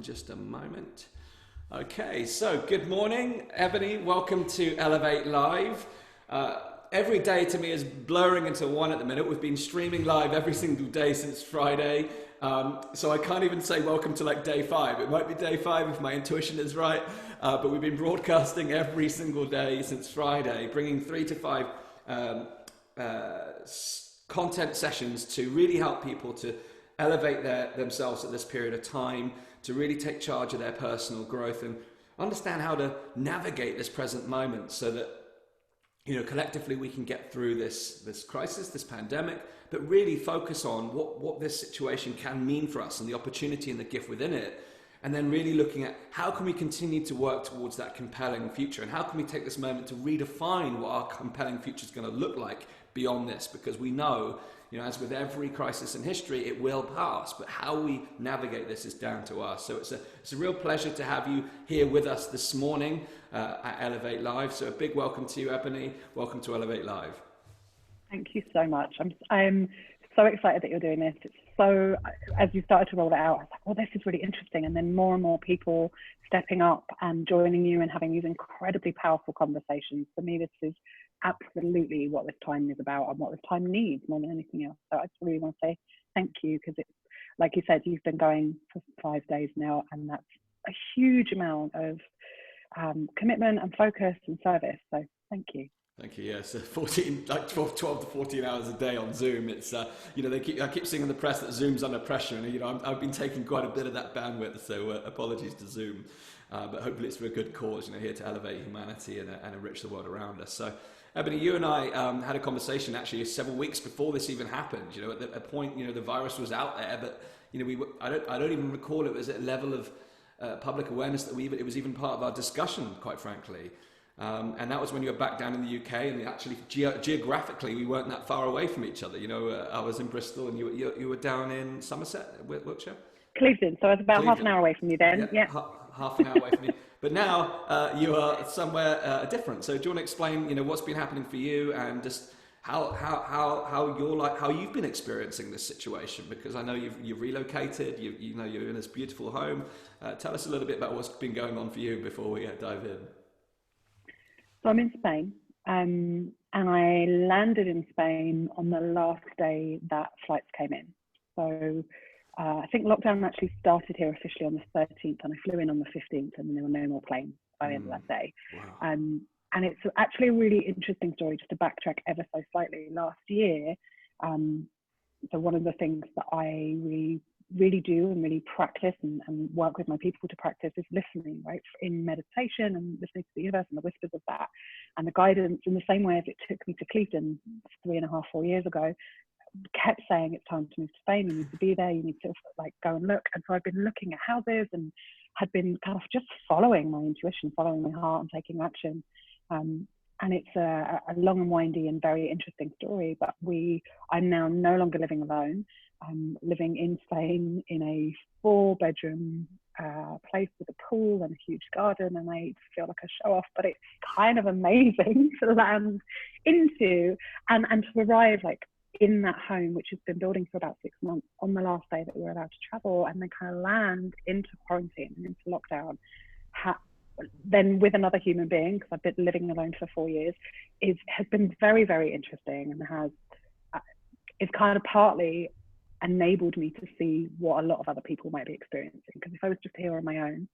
in just a moment. Okay, so good morning, Ebonie. Welcome to Elevate Live. Every day to me is blurring into one at the minute. We've been streaming live every single day since Friday. So I can't even say welcome to like day 5. It might be day 5 if my intuition is right. But we've been broadcasting every single day since Friday, bringing 3 to 5 content sessions to really help people to elevate themselves at this period of time, to really take charge of their personal growth and understand how to navigate this present moment so that, you know, collectively we can get through this crisis, this pandemic, but really focus on what this situation can mean for us and the opportunity and the gift within it. And then really looking at how can we continue to work towards that compelling future, and how can we take this moment to redefine what our compelling future is going to look like beyond this, because we know, you know, as with every crisis in history, it will pass, but how we navigate this is down to us. So it's a real pleasure to have you here with us this morning at Elevate Live. So a big welcome to you, Ebonie. Welcome to Elevate Live. Thank you so much. I'm so excited that you're doing this. It's so, as you started to roll it out, I was like, well, this is really interesting. And then more and more people stepping up and joining you and having these incredibly powerful conversations. For me, this is absolutely what this time is about and what this time needs more than anything else. So I just really want to say thank you, because it's, like you said, you've been going for 5 days now, and that's a huge amount of commitment and focus and service. So thank you. Thank you. Yes, 12 to 14 hours a day on Zoom. It's you know, I keep seeing in the press that Zoom's under pressure, and you know, I've been taking quite a bit of that bandwidth. So apologies to Zoom, but hopefully it's for a good cause. You know, here to elevate humanity and enrich the world around us. So, Ebonie, you and I had a conversation actually several weeks before this even happened. You know, at a point, you know, the virus was out there, but you know, I don't even recall it was at a level of public awareness that it was even part of our discussion, quite frankly. And that was when you were back down in the UK, and actually geographically we weren't that far away from each other. You know, I was in Bristol and you were down in Somerset, Wiltshire? Cleveland, so I was about Cleveland. half an hour away from you then. Yeah. Half an hour away from you. But now you are somewhere different. So do you want to explain, you know, what's been happening for you, and just how you've been experiencing this situation? Because I know you've relocated, you know, you're in this beautiful home. Tell us a little bit about what's been going on for you before we dive in. So I'm in Spain, and I landed in Spain on the last day that flights came in. So I think lockdown actually started here officially on the 13th, and I flew in on the 15th, and then there were no more planes by the end of that day. Wow. And it's actually a really interesting story, just to backtrack ever so slightly. Last year, so one of the things that I really do and really practice and work with my people to practice is listening, right? In meditation and listening to the universe and the whispers of that, and the guidance, in the same way as it took me to Cleveland 3.5, 4 years ago, kept saying it's time to move to Spain, you need to be there, you need to like go and look. And so I've been looking at houses and had been kind of just following my intuition, following my heart and taking action. And it's a long and windy and very interesting story, but I'm now no longer living alone. I'm living in Spain in a 4-bedroom place with a pool and a huge garden, and I feel like a show off, but it's kind of amazing to land into and to arrive like in that home, which has been building for about 6 months, on the last day that we were allowed to travel, and then kind of land into quarantine and into lockdown. Then with another human being, because I've been living alone for 4 years, has been very, very interesting, and is kind of partly enabled me to see what a lot of other people might be experiencing. Because if I was just here on my own,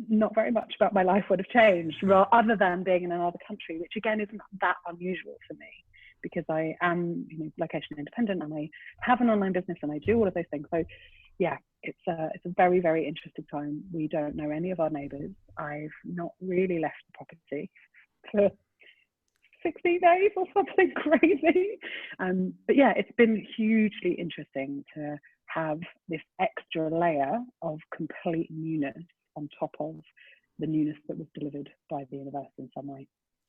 not very much about my life would have changed, other than being in another country, which again isn't that unusual for me, because I am, you know, location independent, and I have an online business, and I do all of those things. So yeah, it's a very, very interesting time. We don't know any of our neighbours. I've not really left the property for 60 days or something crazy. But yeah, it's been hugely interesting to have this extra layer of complete newness on top of the newness that was delivered by the universe in some way.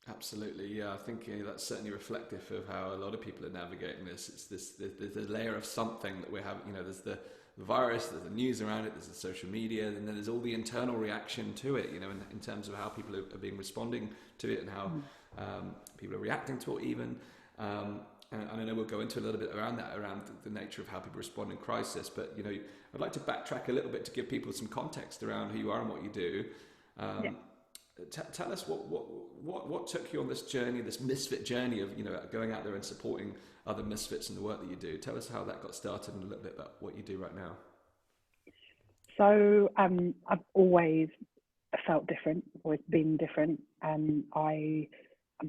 Absolutely, yeah. I think that's certainly reflective of how a lot of people are navigating this. It's there's a layer of something that we have. You know, there's the virus, there's the news around it, there's the social media, and then there's all the internal reaction to it. You know, in terms of how people are being responding to it, and how people are reacting to it, even. And I know we'll go into a little bit around that, around the nature of how people respond in crisis. But you know, I'd like to backtrack a little bit to give people some context around who you are and what you do. Yeah. Tell us what took you on this journey, this misfit journey of, you know, going out there and supporting other misfits in the work that you do. Tell us how that got started and a little bit about what you do right now. So I've always felt different, always been different. I'm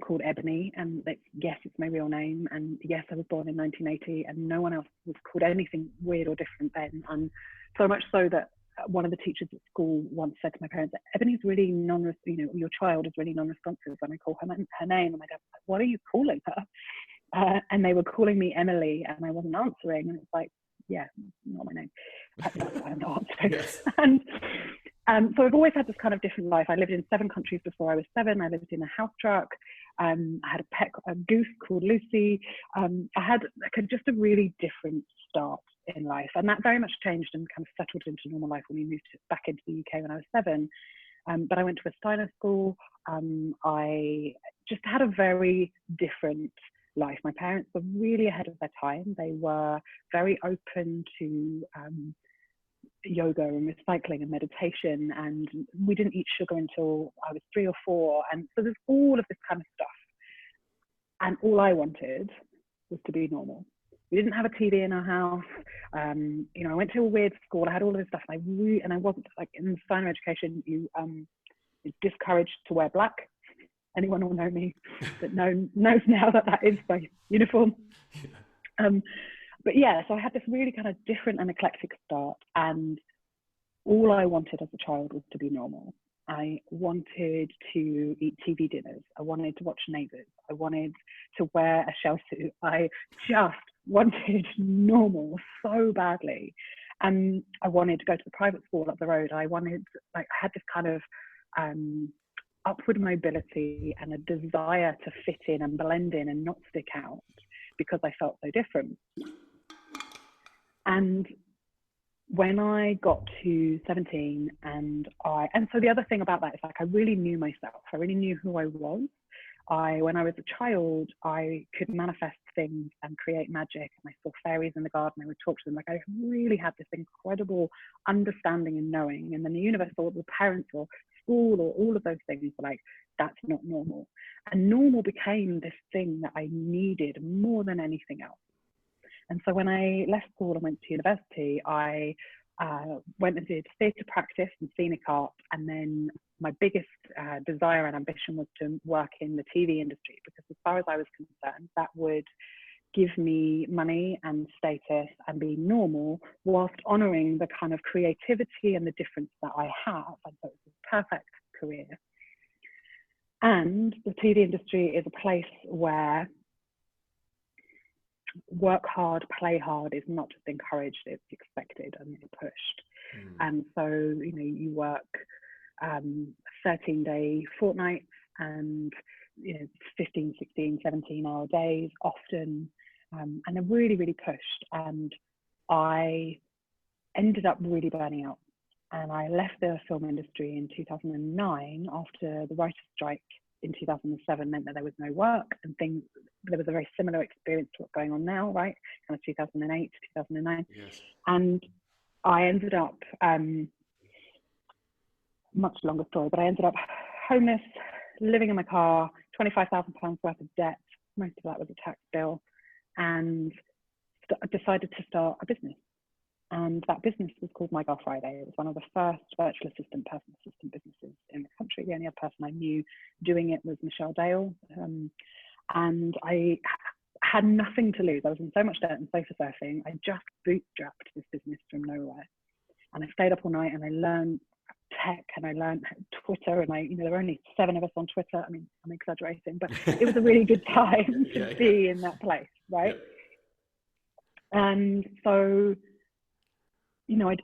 called Ebonie, and yes, it's my real name. And yes, I was born in 1980, and no one else was called anything weird or different then. And so much so that one of the teachers at school once said to my parents, Ebonie's really your child is really non-responsive when I call her name. And my dad was like, what are you calling her? And they were calling me Emily, and I wasn't answering. And it's like, yeah, not my name. That's why I'm not answering. Yes. And so I've always had this kind of different life. I lived in 7 countries before I was 7. I lived in a house truck. I had a goose called Lucy. I had just a really different start in life. And that very much changed and kind of settled into normal life when we moved back into the UK when I was 7. But I went to a Steiner school. I just had a very different life. My parents were really ahead of their time. They were very open to yoga and recycling and meditation, and we didn't eat sugar until I was 3 or 4. And so there's all of this kind of stuff. And all I wanted was to be normal. We didn't have a TV in our house. I went to a weird school. I had all of this stuff. And I wasn't, like, in Steiner education, you're discouraged to wear black. Anyone will know me that knows now that is my uniform. But yeah, so I had this really kind of different and eclectic start, and all I wanted as a child was to be normal. I wanted to eat TV dinners. I wanted to watch Neighbours. I wanted to wear a shell suit. I just wanted normal so badly. And I wanted to go to the private school up the road. I had this kind of upward mobility and a desire to fit in and blend in and not stick out because I felt so different. And when I got to 17 and so the other thing about that is, like, I really knew myself. I really knew who I was. When I was a child, I could manifest things and create magic. And I saw fairies in the garden. I would talk to them. Like, I really had this incredible understanding and knowing. And then the universe or the parents or school or all of those things were like, that's not normal. And normal became this thing that I needed more than anything else. And so when I left school and went to university, I went and did theatre practice and scenic art. And then my biggest desire and ambition was to work in the TV industry, because as far as I was concerned, that would give me money and status and be normal whilst honouring the kind of creativity and the difference that I have. And so it was a perfect career. And the TV industry is a place where work hard, play hard is not just encouraged, it's expected and it's pushed. And so, you work 13-day fortnights and 15, 16, 17-hour days often, and they're really, really pushed. And I ended up really burning out. And I left the film industry in 2009 after the writer's strike in 2007 meant that there was no work, and there was a very similar experience to what's going on now, right? Kind of 2008 to 2009. Yes. And I ended up, much longer story, but I ended up homeless, living in my car, £25,000 worth of debt. Most of that was a tax bill, and decided to start a business. And that business was called My Girl Friday. It was one of the first virtual assistant, personal assistant businesses in the country. The only other person I knew doing it was Michelle Dale. And I had nothing to lose. I was in so much debt and sofa surfing. I just bootstrapped this business from nowhere. And I stayed up all night and I learned tech and I learned Twitter. And there were only 7 of us on Twitter. I mean, I'm exaggerating, but it was a really good time to be in that place, right? Yeah. And so,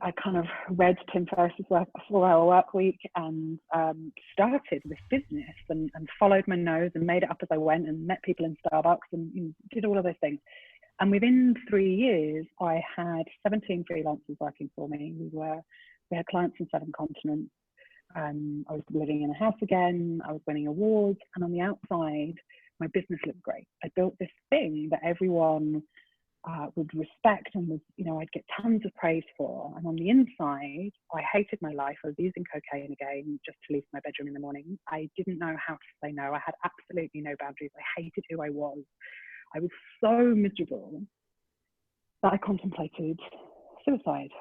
I kind of read Tim Ferriss's 4-Hour Work Week and started this business and followed my nose and made it up as I went and met people in Starbucks and did all of those things. And within 3 years, I had 17 freelancers working for me. We had clients in 7 continents. I was living in a house again. I was winning awards. And on the outside, my business looked great. I built this thing that everyone would respect and was, you know, I'd get tons of praise for. And on the inside, I hated my life. I was using cocaine again just to leave my bedroom in the morning. I didn't know how to say no. I had absolutely no boundaries. I hated who I was. I was so miserable that I contemplated suicide.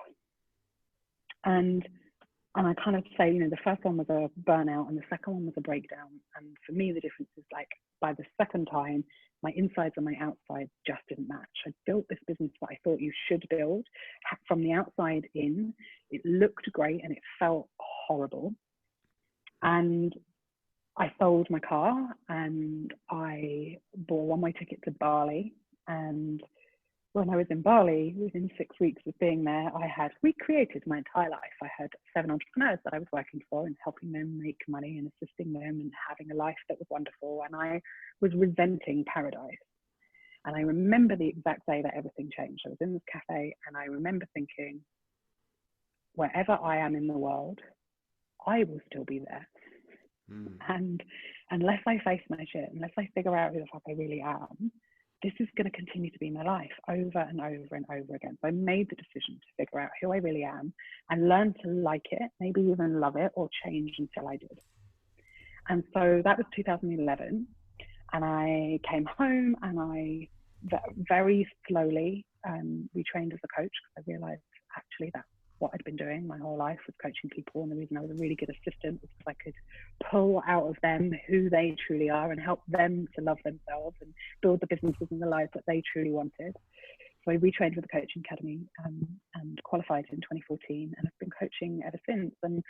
And I kind of say, you know, the first one was a burnout and the second one was a breakdown. And for me, the difference is like by the second time, my insides and my outsides just didn't match. I built this business that I thought you should build. From the outside in, it looked great and it felt horrible. And I sold my car and I bought a one-way ticket to Bali. And when I was in Bali, within 6 weeks of being there, I had recreated my entire life. I had 7 entrepreneurs that I was working for and helping them make money and assisting them and having a life that was wonderful. And I was resenting paradise. And I remember the exact day that everything changed. I was in this cafe and I remember thinking, wherever I am in the world, I will still be there. And unless I face my shit, unless I figure out who the fuck I really am, this is going to continue to be my life over and over and over again. So I made the decision to figure out who I really am and learn to like it, maybe even love it or change until I did. And so that was 2011. And I came home and I very slowly retrained as a coach because I realized actually that's what I'd been doing my whole life was coaching people. And the reason I was a really good assistant was because I could pull out of them who they truly are and help them to love themselves and build the businesses and the lives that they truly wanted. So I retrained with the Coaching Academy and qualified in 2014 and I've been coaching ever since. And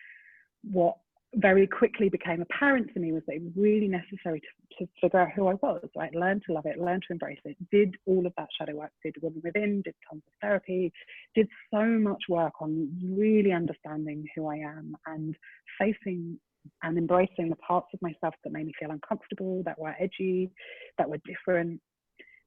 what very quickly became apparent to me was that it was really necessary to figure out who I was, right? Learn to love it, learn to embrace it, did all of that shadow work, did Woman Within, did tons of therapy, did so much work on really understanding who I am and facing and embracing the parts of myself that made me feel uncomfortable, that were edgy, that were different.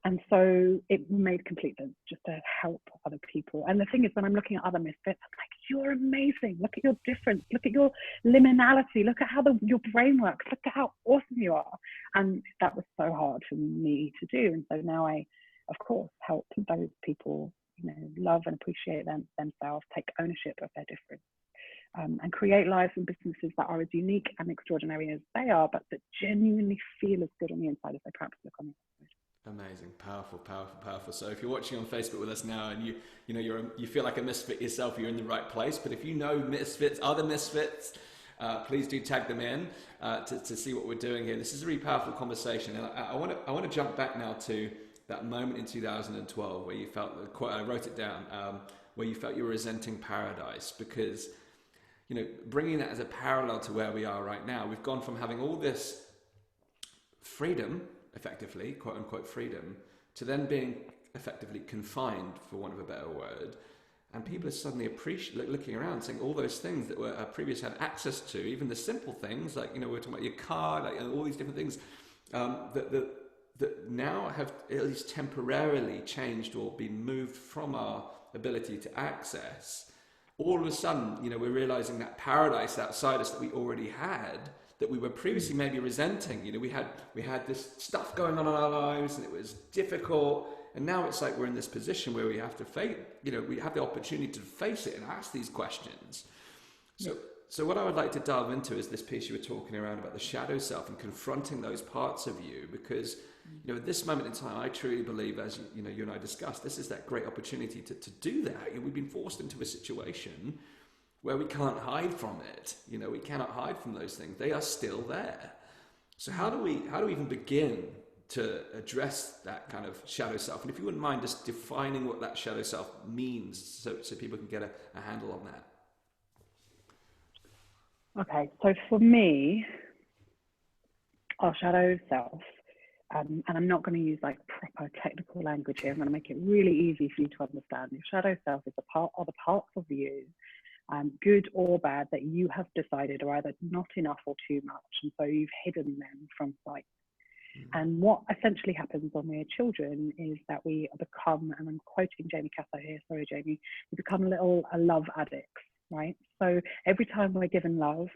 And so it made complete sense just to help other people. And the thing is, when I'm looking at other misfits, I'm like, you're amazing. Look at your difference. Look at your liminality. Look at how your brain works. Look at how awesome you are. And that was so hard for me to do. And so now I, of course, help those people, you know, love and appreciate themselves, take ownership of their difference. And create lives and businesses that are as unique and extraordinary as they are, but that genuinely feel as good on the inside as they perhaps look on the outside. Amazing, powerful, powerful, powerful. So if you're watching on Facebook with us now and you feel like a misfit yourself, you're in the right place. But if you know misfits, other misfits, please do tag them in to see what we're doing here. This is a really powerful conversation, and I want to jump back now to that moment in 2012 where you felt, I wrote it down, where you felt you were resenting paradise, because bringing that as a parallel to where we are right now, we've gone from having all this freedom, effectively, quote unquote freedom, to then being effectively confined, for want of a better word. And people are suddenly looking around, saying all those things that were previously had access to, even the simple things like, we're talking about your car, like all these different things that now have at least temporarily changed or been moved from our ability to access. All of a sudden, we're realizing that paradise outside us that we already had, that we were previously maybe resenting. We had this stuff going on in our lives and it was difficult. And now it's like we're in this position where we have to face, we have the opportunity to face it and ask these questions. So what I would like to delve into is this piece you were talking around about the shadow self and confronting those parts of you, because at this moment in time, I truly believe, as you and I discussed, this is that great opportunity to do that. We've been forced into a situation where we can't hide from it. We cannot hide from those things. They are still there. So how do we even begin to address that kind of shadow self? And if you wouldn't mind just defining what that shadow self means so people can get a handle on that. Okay, so for me, our shadow self, and I'm not going to use like proper technical language here, I'm going to make it really easy for you to understand. Your shadow self is the parts of you, good or bad, that you have decided are either not enough or too much, and so you've hidden them from sight. And what essentially happens when we're children is that we become, and I'm quoting Jamie Casso here, sorry Jamie, we become little love addicts. right? So every time we're given love,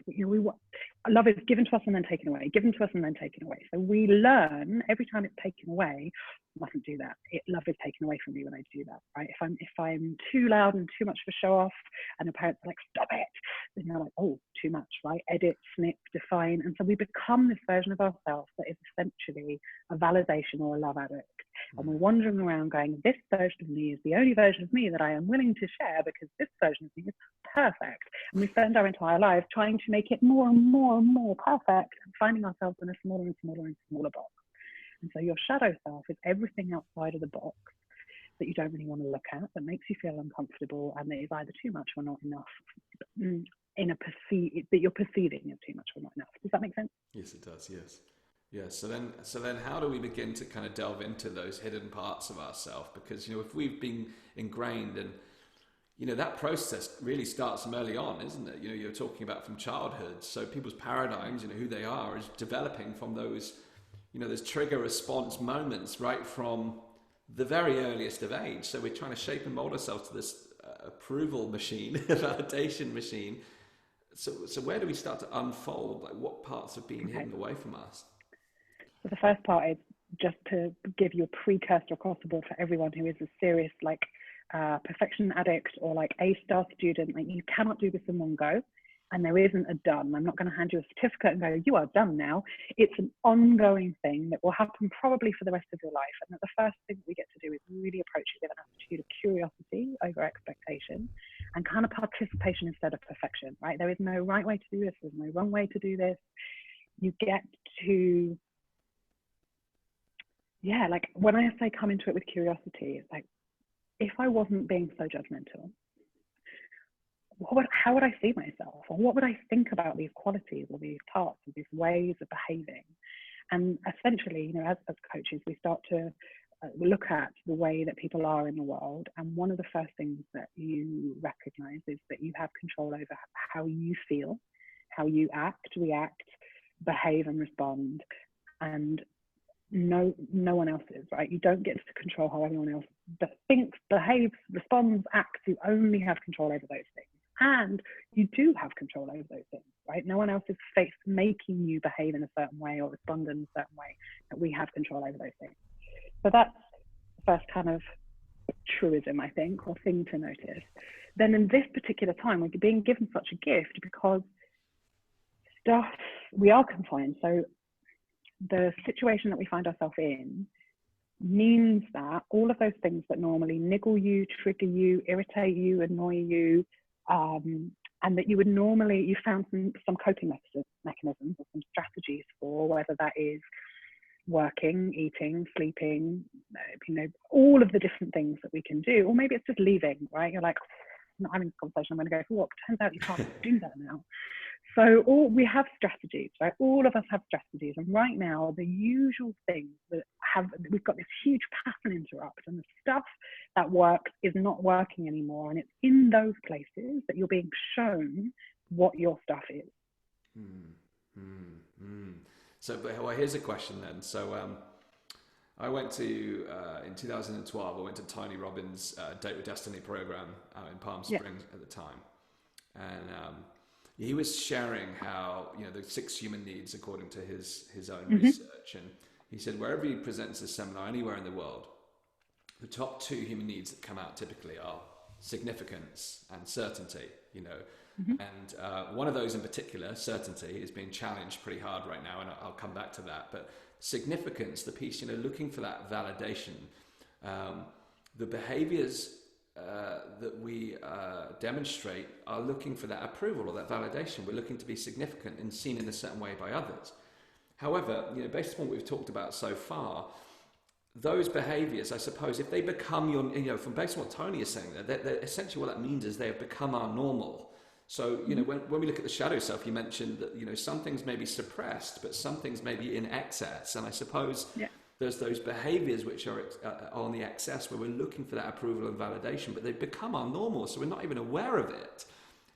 love is given to us and then taken away, given to us and then taken away. So we learn every time it's taken away, I mustn't do that. Love is taken away from me when I do that, right? If I'm too loud and too much of a show off, and the parents are like, stop it, then they're like, oh, too much, right? Edit, snip, define. And so we become this version of ourselves that is essentially a validation or a love addict. And we're wandering around going, this version of me is the only version of me that I am willing to share, because this version of me is perfect. And we spend our entire lives trying to make it more and more and more perfect, and finding ourselves in a smaller and smaller and smaller box. And so your shadow self is everything outside of the box that you don't really want to look at, that makes you feel uncomfortable, and that is either too much or not enough that you're perceiving as too much or not enough. Does that make sense? Yes, it does. Yes. Yes. So then how do we begin to kind of delve into those hidden parts of ourselves? Because, if we've been ingrained, and, that process really starts from early on, isn't it? You're talking about from childhood. So people's paradigms, who they are, is developing from those, those trigger response moments right from the very earliest of age. So we're trying to shape and mold ourselves to this approval machine, validation machine. So where do we start to unfold? Like, what parts have been hidden away from us? So the first part is just to give you a precursor across the board for everyone who is a serious perfection addict or A-star student. Like, you cannot do this in one go, and there isn't a done. I'm not going to hand you a certificate and go, you are done now. It's an ongoing thing that will happen probably for the rest of your life. And that the first thing we get to do is really approach it with an attitude of curiosity over expectation, and kind of participation instead of perfection, right? There is no right way to do this. There's no wrong way to do this. You get to, when I say come into it with curiosity, it's like, if I wasn't being so judgmental, how would I see myself? Or what would I think about these qualities or these parts or these ways of behaving? And essentially, as coaches, we start to look at the way that people are in the world. And one of the first things that you recognize is that you have control over how you feel, how you act, react, behave, and respond. And no one else is, right? You don't get to control how everyone else thinks, behaves, responds, acts. You only have control over those things. And you do have control over those things, right? No one else is making you behave in a certain way or respond in a certain way. That we have control over those things. So that's the first kind of truism, I think, or thing to notice. Then in this particular time, we're being given such a gift because we are confined. So the situation that we find ourselves in means that all of those things that normally niggle you, trigger you, irritate you, annoy you, and that you would normally, you found some coping mechanisms or some strategies for, whether that is working, eating, sleeping, all of the different things that we can do, or maybe it's just leaving, right? You're like, I'm not having this conversation, I'm going to go for a walk. Turns out you can't do that now. So we have strategies, right? All of us have strategies. And right now, the usual things we've got this huge pattern interrupt, and the stuff that works is not working anymore. And it's in those places that you're being shown what your stuff is. So, here's a question then. So I went to, in 2012, I went to Tony Robbins' Date with Destiny program in Palm Springs at the time. And he was sharing how, the 6 human needs according to his own research. And he said, wherever he presents a seminar, anywhere in the world, the top 2 human needs that come out typically are significance and certainty, And one of those in particular, certainty, is being challenged pretty hard right now, and I'll come back to that. But significance, the piece, looking for that validation, the behaviors that we demonstrate are looking for that approval or that validation. We're looking to be significant and seen in a certain way by others. However, based on what we've talked about so far, those behaviors, I suppose, if they become from based on what Tony is saying there, they're essentially what that means is they have become our normal. So, when we look at the shadow self, you mentioned that, some things may be suppressed, but some things may be in excess. And I suppose there's those behaviors which are on the excess where we're looking for that approval and validation, but they've become our normal. So we're not even aware of it.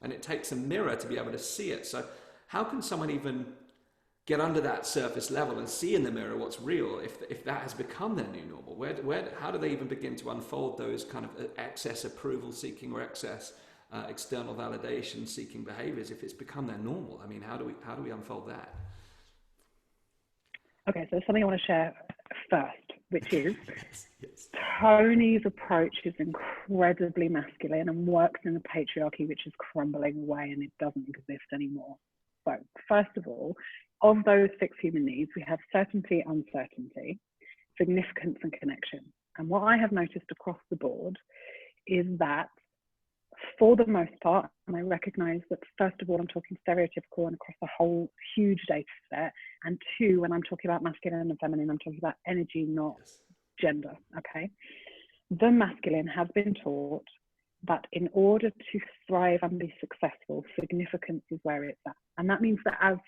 And it takes a mirror to be able to see it. So how can someone even get under that surface level and see in the mirror what's real if that has become their new normal? How do they even begin to unfold those kind of excess approval seeking or excess external validation seeking behaviors if it's become their normal? I mean, how do we unfold that? Okay, so something I want to share first, which is yes. Tony's approach is incredibly masculine and works in a patriarchy which is crumbling away and it doesn't exist anymore. So first of all, of those 6 human needs, we have certainty, uncertainty, significance and connection. And what I have noticed across the board is that for the most part, and I recognize that first of all, I'm talking stereotypical and across a whole huge data set. And 2, when I'm talking about masculine and feminine, I'm talking about energy, not gender, okay? The masculine has been taught that in order to thrive and be successful, significance is where it's at. And that means that as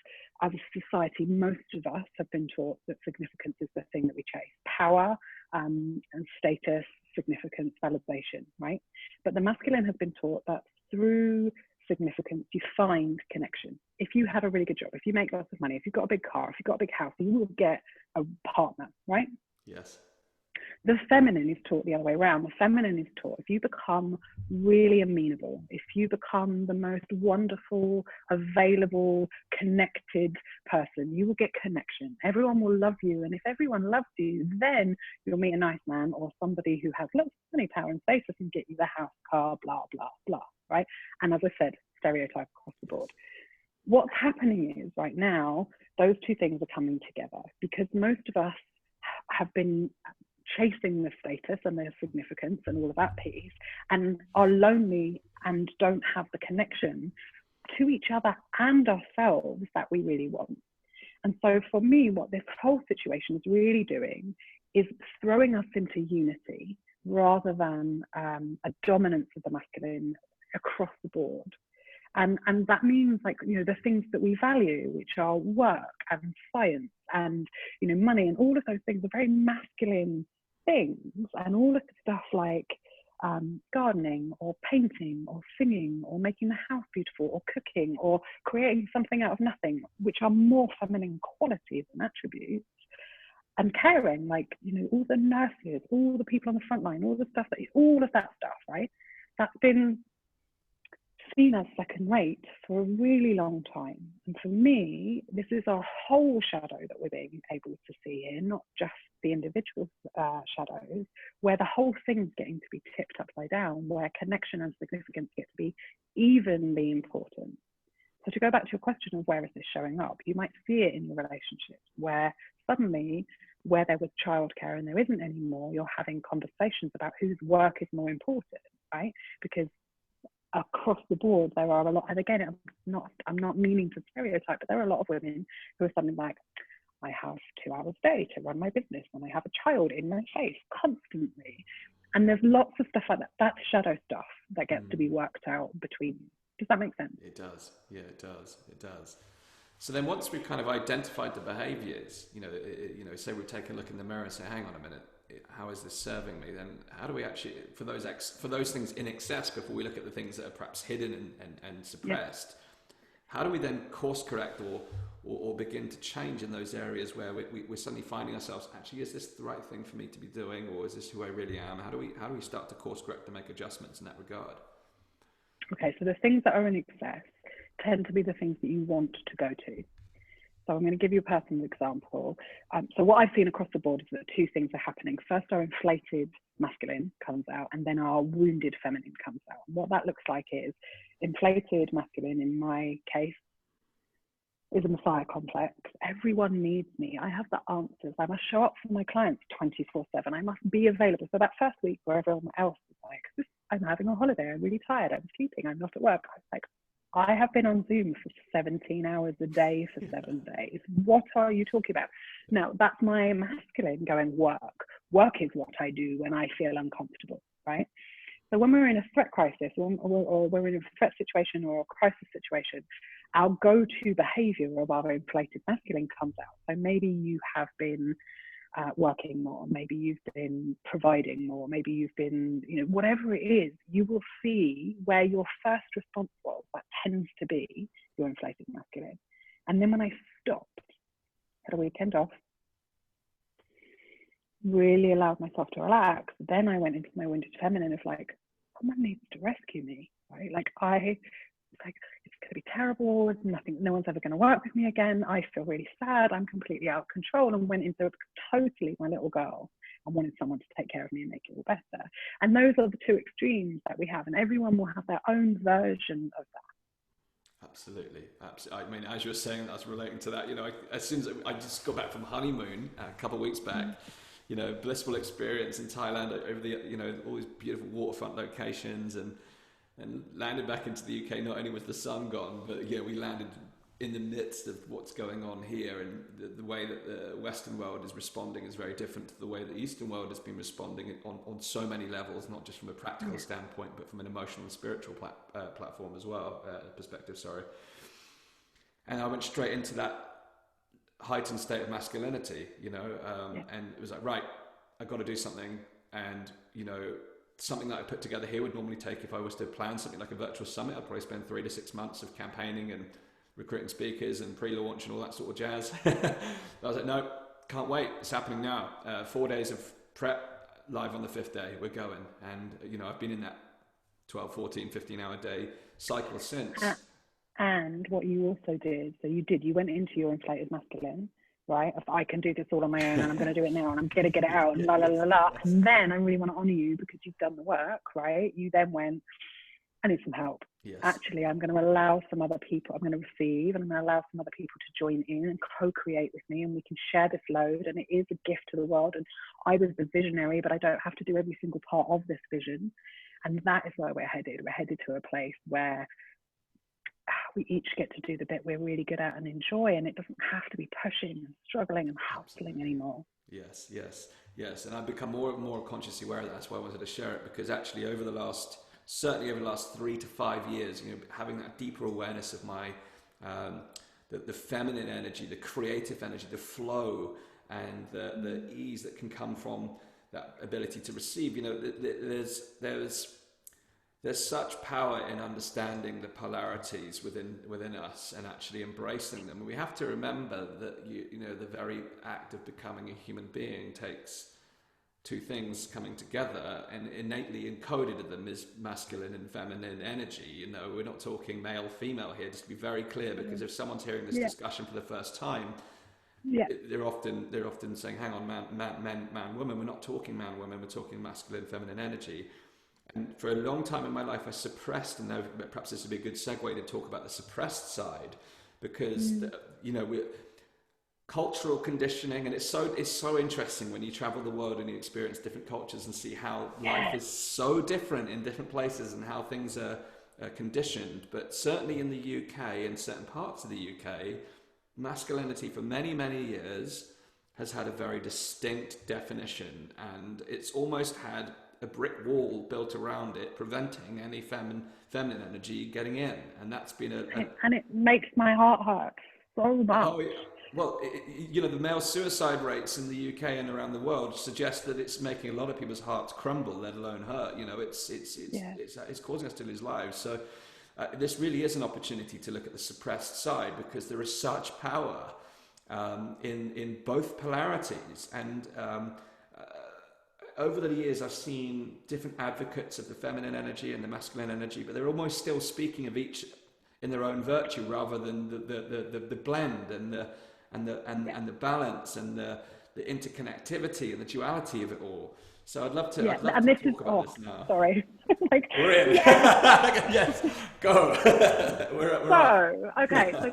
a society, most of us have been taught that significance is the thing that we chase. Power and status, significance, validation, right? But the masculine has been taught that through significance, you find connection. If you have a really good job, if you make lots of money, if you've got a big car, if you've got a big house, you will get a partner, right? Yes. The feminine is taught the other way around. The feminine is taught if you become really amenable, if you become the most wonderful, available, connected person, you will get connection. Everyone will love you. And if everyone loves you, then you'll meet a nice man or somebody who has lots of money, power and status and get you the house, car, blah, blah, blah, right? And as I said, stereotype across the board. What's happening is right now, those 2 things are coming together because most of us have been chasing the status and their significance and all of that piece and are lonely and don't have the connection to each other and ourselves that we really want. And so for me, what this whole situation is really doing is throwing us into unity rather than a dominance of the masculine across the board. And that means, like, you know, the things that we value, which are work and science and, you know, money and all of those things are very masculine things. And all of the stuff like gardening or painting or singing or making the house beautiful or cooking or creating something out of nothing, which are more feminine qualities and attributes. And caring, like, you know, all the nurses, all the people on the front line, all the stuff all of that stuff, right? That's been seen as second rate for a really long time. And for me, this is our whole shadow that we're being able to see here, not just the individual shadows, where the whole thing's getting to be tipped upside down, where connection and significance get to be evenly important. So to go back to your question of where is this showing up, you might see it in your relationships where suddenly, where there was childcare and there isn't anymore, you're having conversations about whose work is more important, right? Because across the board, there are a lot, and again, I'm not meaning to stereotype, but there are a lot of women who are something like, I have 2 hours a day to run my business and I have a child in my face constantly. And there's lots of stuff like that. That's shadow stuff that gets to be worked out between you. Does that make sense? It does. Yeah, it does. It does. So then once we've kind of identified the behaviors, you know, say we take a look in the mirror and say, hang on a minute, how is this serving me? Then how do we actually, for those things in excess, before we look at the things that are perhaps hidden and suppressed, how do we then course correct or begin to change in those areas where we're suddenly finding ourselves, actually, is this the right thing for me to be doing, or is this who I really am? How do we start to course correct and make adjustments in that regard? Okay, so the things that are in excess tend to be the things that you want to go to. So I'm going to give you a personal example. So what I've seen across the board is that 2 things are happening. First, our inflated masculine comes out, and then our wounded feminine comes out. And what that looks like is inflated masculine, in my case, is a messiah complex. Everyone needs me. I have the answers. I must show up for my clients 24/7. I must be available. So that first week where everyone else is like, I'm having a holiday, I'm really tired, I'm sleeping, I'm not at work. I was like, I have been on Zoom for 17 hours a day for 7 days. What are you talking about? Now, that's my masculine going, work. Work is what I do when I feel uncomfortable, right? So when we're in a threat crisis or we're in a threat situation or a crisis situation, our go-to behavior of our inflated masculine comes out. So maybe you have been working more, maybe you've been providing more, maybe you've been, you know, whatever it is, you will see where your first response was. That tends to be your inflated masculine. And then when I stopped, had a weekend off, really allowed myself to relax, then I went into my wounded feminine of like, someone needs to rescue me. right? Like, it's going to be terrible. Nothing, no one's ever going to work with me again. I feel really sad. I'm completely out of control, and went into totally my little girl and wanted someone to take care of me and make it all better. And those are the two extremes that we have, and everyone will have their own version of that. Absolutely, absolutely. I mean, as you were saying, I was relating to that. As soon as I just got back from honeymoon a couple of weeks back, blissful experience in Thailand over the, all these beautiful waterfront locations, and landed back into the UK. Not only was the sun gone, but we landed in the midst of what's going on here, and the way that the Western world is responding is very different to the way the Eastern world has been responding on so many levels, not just from a practical standpoint, but from an emotional and spiritual platform as well, perspective, sorry. And I went straight into that heightened state of masculinity, and it was like, right, I've got to do something. And, something that I put together here would normally take, if I was to plan something like a virtual summit, I'd probably spend 3 to 6 months of campaigning and recruiting speakers and pre-launch and all that sort of jazz. I was like, no, can't wait. It's happening now. 4 days of prep, live on the 5th day, we're going. And, I've been in that 12, 14, 15-hour day cycle since. And what you also did, you went into your inflated masculine, right? If I can do this all on my own, and I'm going to do it now, and I'm going to get it out, and la la la la. And then I really want to honor you because you've done the work, right? You then went, I need some help. Yes. Actually, I'm going to allow some other people, I'm going to receive, and I'm going to allow some other people to join in and co-create with me, and we can share this load, and it is a gift to the world. And I was the visionary, but I don't have to do every single part of this vision. And that is where we're headed. We're headed to a place where we each get to do the bit we're really good at and enjoy, and it doesn't have to be pushing and struggling and hustling anymore. Yes. And I've become more and more consciously aware of that. That's why I wanted to share it, because actually certainly over the last 3 to 5 years, having that deeper awareness of my the feminine energy, the creative energy, the flow, and the ease that can come from that ability to receive. There's such power in understanding the polarities within us and actually embracing them. And we have to remember that the very act of becoming a human being takes two things coming together, and innately encoded in them is masculine and feminine energy. We're not talking male, female here, just to be very clear, because if someone's hearing this discussion for the first time, they're often saying, hang on, man, woman. We're not talking man, woman, we're talking masculine, feminine energy. And for a long time in my life, I suppressed, and now perhaps this would be a good segue to talk about the suppressed side, because cultural conditioning, and it's so interesting when you travel the world and you experience different cultures and see how life is so different in different places and how things are conditioned. But certainly in the UK, in certain parts of the UK, masculinity for many, many years has had a very distinct definition, and it's almost had a brick wall built around it, preventing any feminine energy getting in. And that's been and it makes my heart hurt so much. Oh, yeah. Well, the male suicide rates in the UK and around the world suggest that it's making a lot of people's hearts crumble, let alone hurt. It's causing us to lose lives. So this really is an opportunity to look at the suppressed side, because there is such power in both polarities. And over the years, I've seen different advocates of the feminine energy and the masculine energy, but they're almost still speaking of each in their own virtue, rather than the blend and the balance and the interconnectivity and the duality of it all. So I'd love to talk about this now. Sorry. We're in. Yes, go. So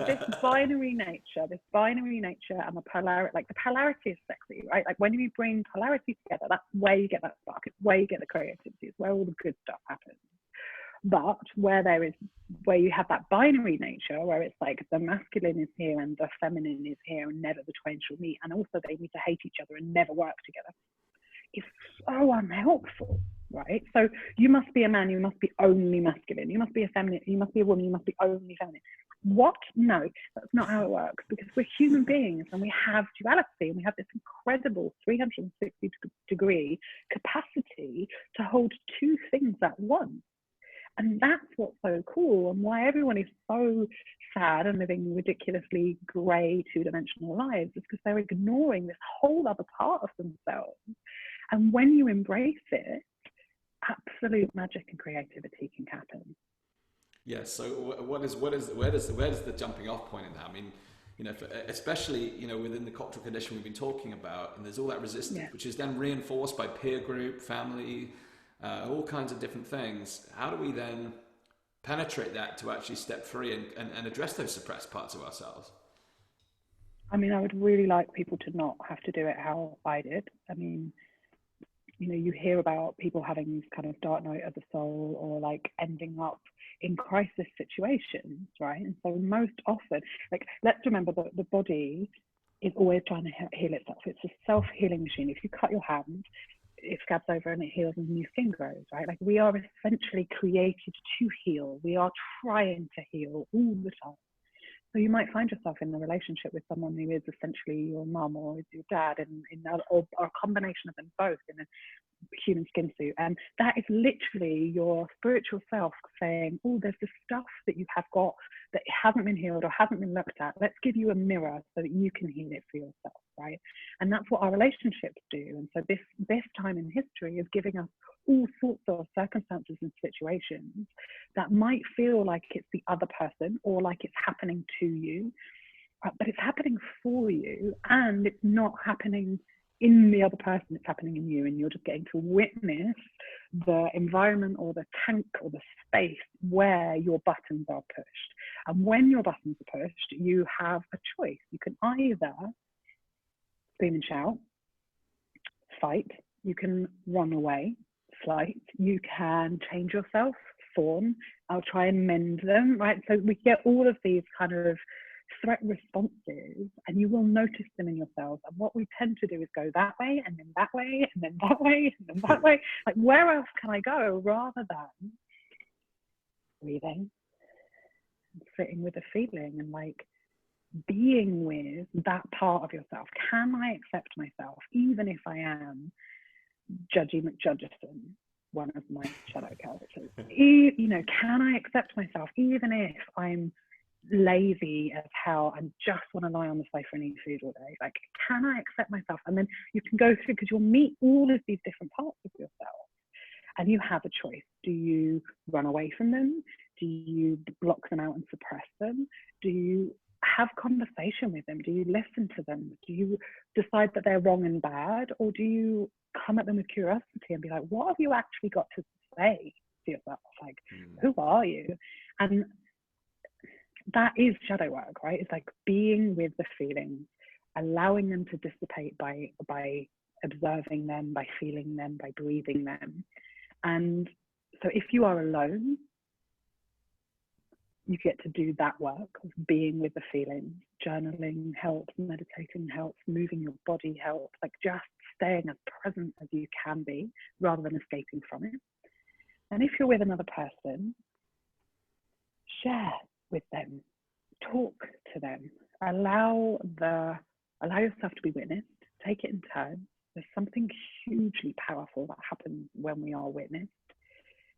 this binary nature and the polarity, the polarity is sexy, right? Like when you bring polarity together, that's where you get that spark. It's where you get the creativity. It's where all the good stuff happens. But where you have that binary nature, where it's like the masculine is here and the feminine is here, and never the twain shall meet, and also they need to hate each other and never work together, it's so unhelpful, right? So you must be a man, you must be only masculine. You must be a feminine, you must be a woman, you must be only feminine. What? No, that's not how it works, because we're human beings and we have duality, and we have this incredible 360-degree capacity to hold two things at once. And that's what's so cool, and why everyone is so sad and living ridiculously grey, two-dimensional lives, is because they're ignoring this whole other part of themselves. And when you embrace it, absolute magic and creativity can happen. Yeah. So where does the jumping off point in that? I mean, especially within the cultural condition we've been talking about, and there's all that Yeah. resistance, which is then reinforced by peer group, family, all kinds of different things. How do we then penetrate that to actually step free and address those suppressed parts of ourselves? I mean, I would really like people to not have to do it how I did. I mean, you hear about people having these kind of dark night of the soul, or like ending up in crisis situations, right? And so most often, like, let's remember that the body is always trying to heal itself. It's a self-healing machine. If you cut your hand, it scabs over and it heals and a new skin grows, right? Like, we are essentially created to heal. We are trying to heal all the time. So you might find yourself in a relationship with someone who is essentially your mum or your dad, or a combination of them both in a human skin suit. And that is literally your spiritual self saying, oh, there's this stuff that you have got that hasn't been healed or hasn't been looked at. Let's give you a mirror so that you can heal it for yourself, right? And that's what our relationships do. And so this time in history is giving us all sorts of circumstances and situations that might feel like it's the other person or like it's happening to you, but it's happening for you, and it's not happening in the other person, it's happening in you, and you're just getting to witness the environment or the tank or the space where your buttons are pushed. And when your buttons are pushed, you have a choice. You can either scream and shout, fight, you can run away, flight, you can change yourself, fawn, I'll try and mend them, right? So we get all of these kind of threat responses, and you will notice them in yourselves. And what we tend to do is go that way, and then that way, and then that way, and then that way. Like, where else can I go, rather than breathing and sitting with the feeling and like being with that part of yourself. Can I accept myself, even if I am Judgy McJudgeson, one of my shadow characters? Can I accept myself, even if I'm lazy as hell and just want to lie on the sofa and eat food all day? Like, can I accept myself? And then you can go through, because you'll meet all of these different parts of yourself, and you have a choice. Do you run away from them? Do you block them out and suppress them? Do you have conversation with them? Do you listen to them? Do you decide that they're wrong and bad? Or do you come at them with curiosity and be like, what have you actually got to say to yourself? Like, who are you? And that is shadow work, right? It's like being with the feelings, allowing them to dissipate by observing them, by feeling them, by breathing them. And so if you are alone, you get to do that work of being with the feelings. Journaling helps, meditating helps, moving your body helps, like just staying as present as you can be rather than escaping from it. And if you're with another person, share with them, talk to them, allow yourself to be witnessed, take it in turn. There's something hugely powerful that happens when we are witnessed,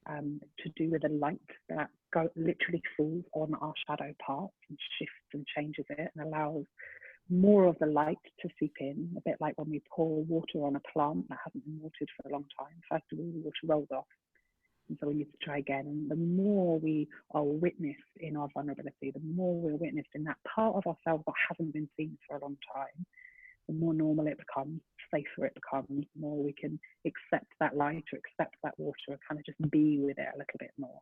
to do with the light that literally falls on our shadow parts and shifts and changes it and allows more of the light to seep in, a bit like when we pour water on a plant that hasn't been watered for a long time. First of all, the water rolls off, and so we need to try again. And the more we are witnessed in our vulnerability, the more we're witnessed in that part of ourselves that hasn't been seen for a long time, the more normal it becomes, safer it becomes, the more we can accept that light or accept that water and kind of just be with it a little bit more.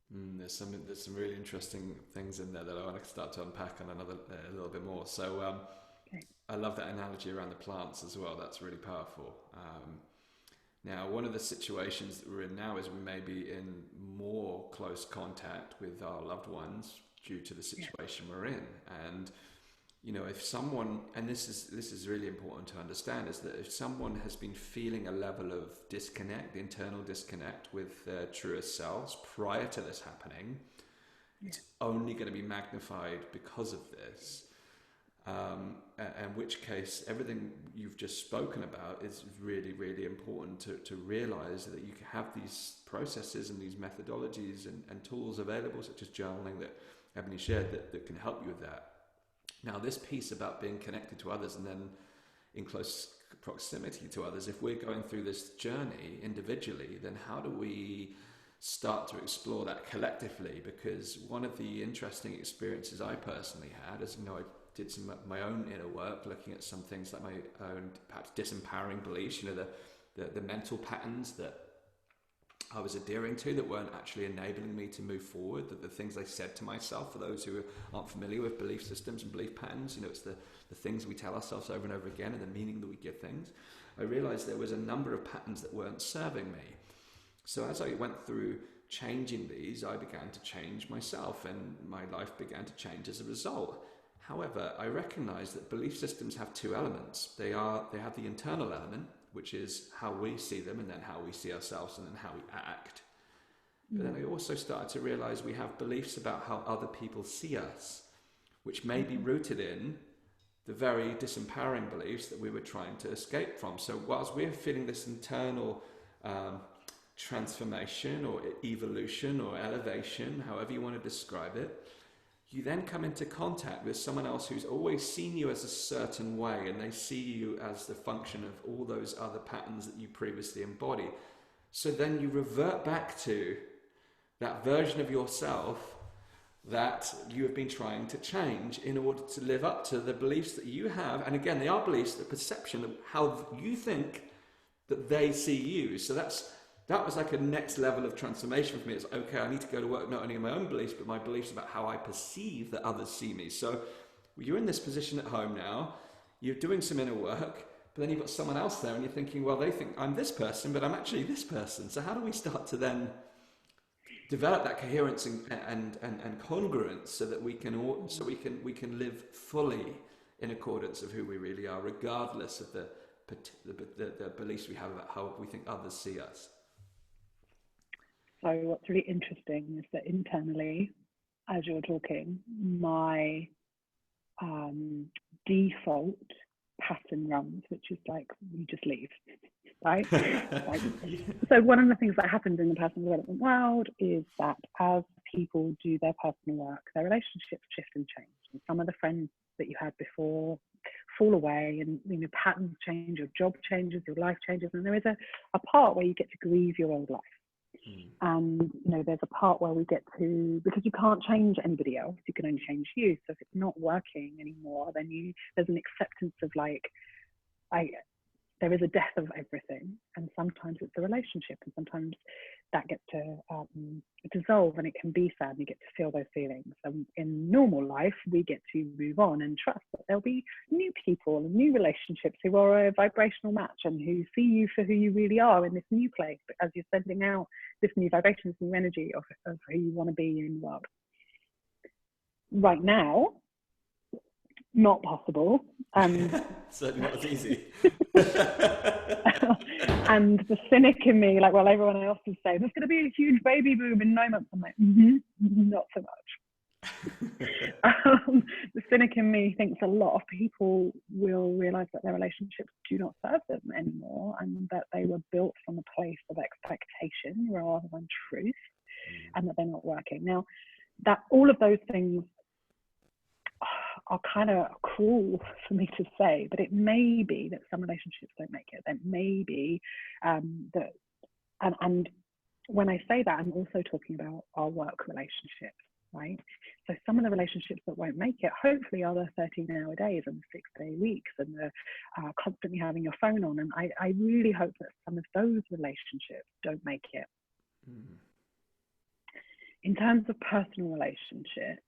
There's some really interesting things in there that I want to start to unpack on a little bit more. So Okay. I love that analogy around the plants as well. That's really powerful. Now, one of the situations that we're in now is we may be in more close contact with our loved ones due to the situation we're in. And if someone, and this is really important to understand, is that if someone has been feeling a level of disconnect, internal disconnect with their truest selves prior to this happening, it's only going to be magnified because of this. In which case, everything you've just spoken about is really, really important to realize that you have these processes and these methodologies and tools available, such as journaling that Ebonie shared, that can help you with that. Now, this piece about being connected to others and then in close proximity to others, if we're going through this journey individually, then how do we start to explore that collectively, because one of the interesting experiences I personally had, as you know, I did some of my own inner work, looking at some things like my own perhaps disempowering beliefs, you know, the mental patterns that I was adhering to that weren't actually enabling me to move forward, that the things I said to myself, for those who aren't familiar with belief systems and belief patterns, you know, it's the things we tell ourselves over and over again and the meaning that we give things. I realized there was a number of patterns that weren't serving me. So as I went through changing these, I began to change myself and my life began to change as a result. However, I recognize that belief systems have two elements. They have the internal element, which is how we see them, and then how we see ourselves, and then how we act. But then I also started to realize we have beliefs about how other people see us, which may be rooted in the very disempowering beliefs that we were trying to escape from. So whilst we're feeling this internal transformation or evolution or elevation, however you want to describe it, you then come into contact with someone else who's always seen you as a certain way, and they see you as the function of all those other patterns that you previously embodied. So then you revert back to that version of yourself that you have been trying to change in order to live up to the beliefs that you have. And again, they are beliefs, the perception of how you think that they see you. So that was like a next level of transformation for me. It's okay, I need to go to work not only on my own beliefs, but my beliefs about how I perceive that others see me. So you're in this position at home now, you're doing some inner work, but then you've got someone else there and you're thinking, well, they think I'm this person, but I'm actually this person. So how do we start to then develop that coherence and congruence so that we can live fully in accordance of who we really are, regardless of the beliefs we have about how we think others see us? So what's really interesting is that internally, as you're talking, my default pattern runs, which is like, you just leave, right? So one of the things that happens in the personal development world is that as people do their personal work, their relationships shift and change. And some of the friends that you had before fall away, and you know, patterns change, your job changes, your life changes, and there is a part where you get to grieve your old life. And you know, there's a part where we get to, because you can't change anybody else, you can only change you. So if it's not working anymore, then there's an acceptance of like, there is a death of everything, and sometimes it's a relationship, and sometimes that gets to dissolve, and it can be sad, and you get to feel those feelings. And in normal life, we get to move on and trust that there'll be new people and new relationships who are a vibrational match and who see you for who you really are in this new place, as you're sending out this new vibration, this new energy of who you want to be in the world. Right now, not possible. Certainly not as easy. And the cynic in me, like, well, everyone else is saying there's going to be a huge baby boom in 9 months. I'm like, not so much. The cynic in me thinks a lot of people will realize that their relationships do not serve them anymore, and that they were built from a place of expectation rather than truth, and that they're not working. Now, that all of those things are kind of cruel for me to say, but it may be that some relationships don't make it. There may be that, and when I say that, I'm also talking about our work relationships, right? So some of the relationships that won't make it, hopefully, are the 13-hour days and the 6-day weeks and the constantly having your phone on. And I really hope that some of those relationships don't make it. In terms of personal relationships,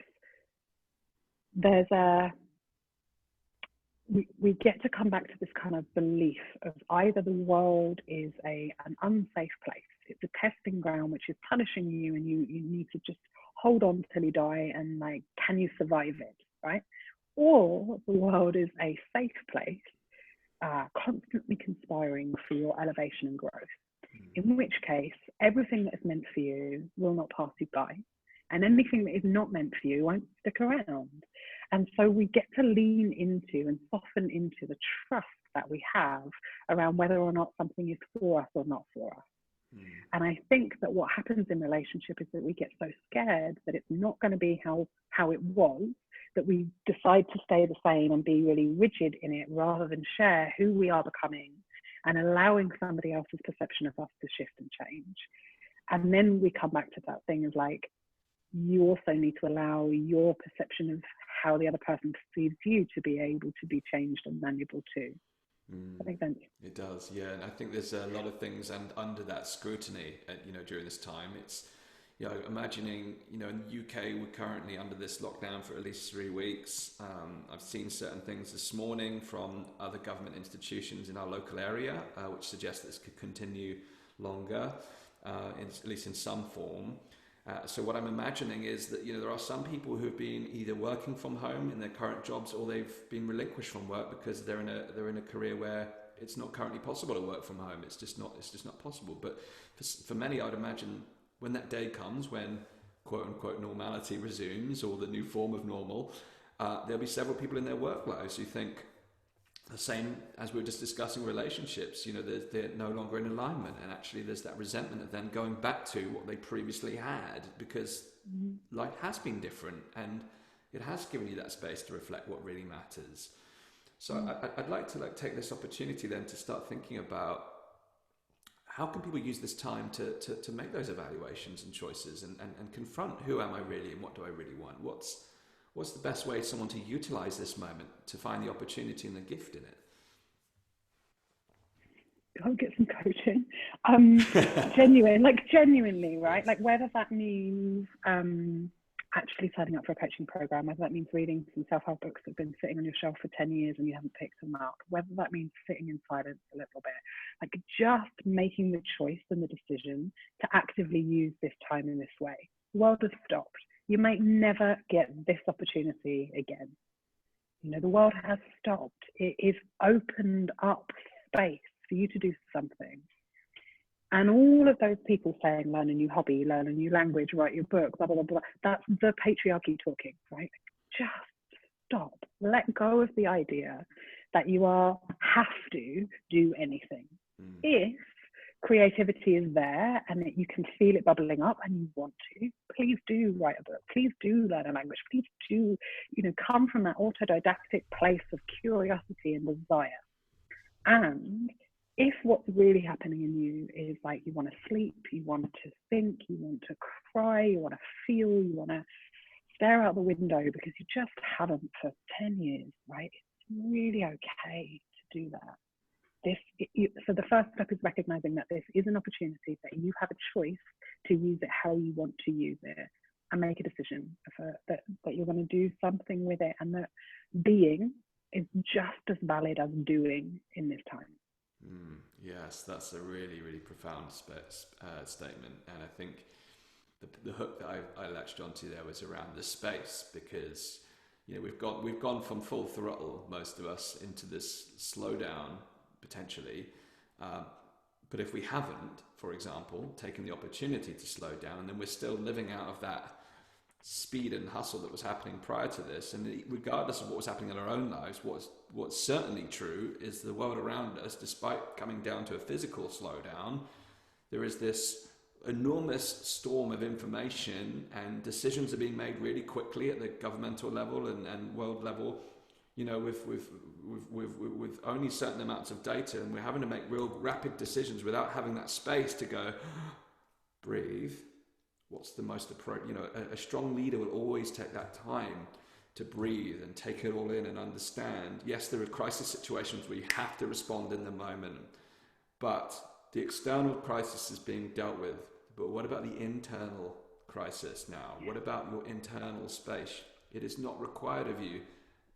we get to come back to this kind of belief of either the world is an unsafe place, it's a testing ground which is punishing you, and you need to just hold on till you die, and like, can you survive it, right? Or the world is a safe place, constantly conspiring for your elevation and growth, in which case everything that is meant for you will not pass you by, and anything that is not meant for you won't stick around. And so we get to lean into and soften into the trust that we have around whether or not something is for us or not for us. And I think that what happens in relationship is that we get so scared that it's not going to be how it was, that we decide to stay the same and be really rigid in it, rather than share who we are becoming and allowing somebody else's perception of us to shift and change. And then we come back to that thing of like, you also need to allow your perception of how the other person perceives you to be able to be changed and malleable too. That makes sense. It does, yeah. And I think there's a lot of things and under that scrutiny, during this time. It's, imagining, in the UK, we're currently under this lockdown for at least 3 weeks. I've seen certain things this morning from other government institutions in our local area, which suggest this could continue longer, at least in some form. So what I'm imagining is that, there are some people who've been either working from home in their current jobs, or they've been relinquished from work because they're in a career where it's not currently possible to work from home. It's just not possible. But for many, I'd imagine when that day comes, when quote unquote normality resumes, or the new form of normal, there'll be several people in their work lives who think the same as we were just discussing relationships. They're no longer in alignment, and actually there's that resentment of them going back to what they previously had, because life has been different and it has given you that space to reflect what really matters. So I'd like to take this opportunity then to start thinking about how can people use this time to make those evaluations and choices and confront who am I really and what do I really want? What's the best way someone to utilize this moment to find the opportunity and the gift in it? Go get some coaching. Genuinely, right? Like whether that means actually signing up for a coaching program, whether that means reading some self-help books that have been sitting on your shelf for 10 years and you haven't picked them up, whether that means sitting in silence a little bit, like just making the choice and the decision to actively use this time in this way. The world has stopped. You might never get this opportunity again. The world has stopped. It is opened up space for you to do something. And all of those people saying, learn a new hobby, learn a new language, write your book, blah, blah, blah, blah, that's the patriarchy talking, right? Just stop. Let go of the idea that you have to do anything. If creativity is there and that you can feel it bubbling up and you want to, please do write a book. Please do learn a language. Please do, come from that autodidactic place of curiosity and desire. And if what's really happening in you is like you want to sleep, you want to think, you want to cry, you want to feel, you want to stare out the window because you just haven't for 10 years, right? It's really okay to do that. So the first step is recognizing that this is an opportunity, that you have a choice to use it how you want to use it, and make a decision that you're going to do something with it, and that being is just as valid as doing in this time. Yes, that's a really, really profound statement. And I think the hook that I latched onto there was around the space, because we've gone from full throttle, most of us, into this slowdown potentially. But if we haven't, for example, taken the opportunity to slow down, then we're still living out of that speed and hustle that was happening prior to this. And regardless of what was happening in our own lives, what's certainly true is the world around us, despite coming down to a physical slowdown, there is this enormous storm of information, and decisions are being made really quickly at the governmental level and world level, with only certain amounts of data, and we're having to make real rapid decisions without having that space to go, breathe. What's the most appropriate? A strong leader will always take that time to breathe and take it all in and understand. Yes, there are crisis situations where you have to respond in the moment, but the external crisis is being dealt with. But what about the internal crisis now? What about your internal space? It is not required of you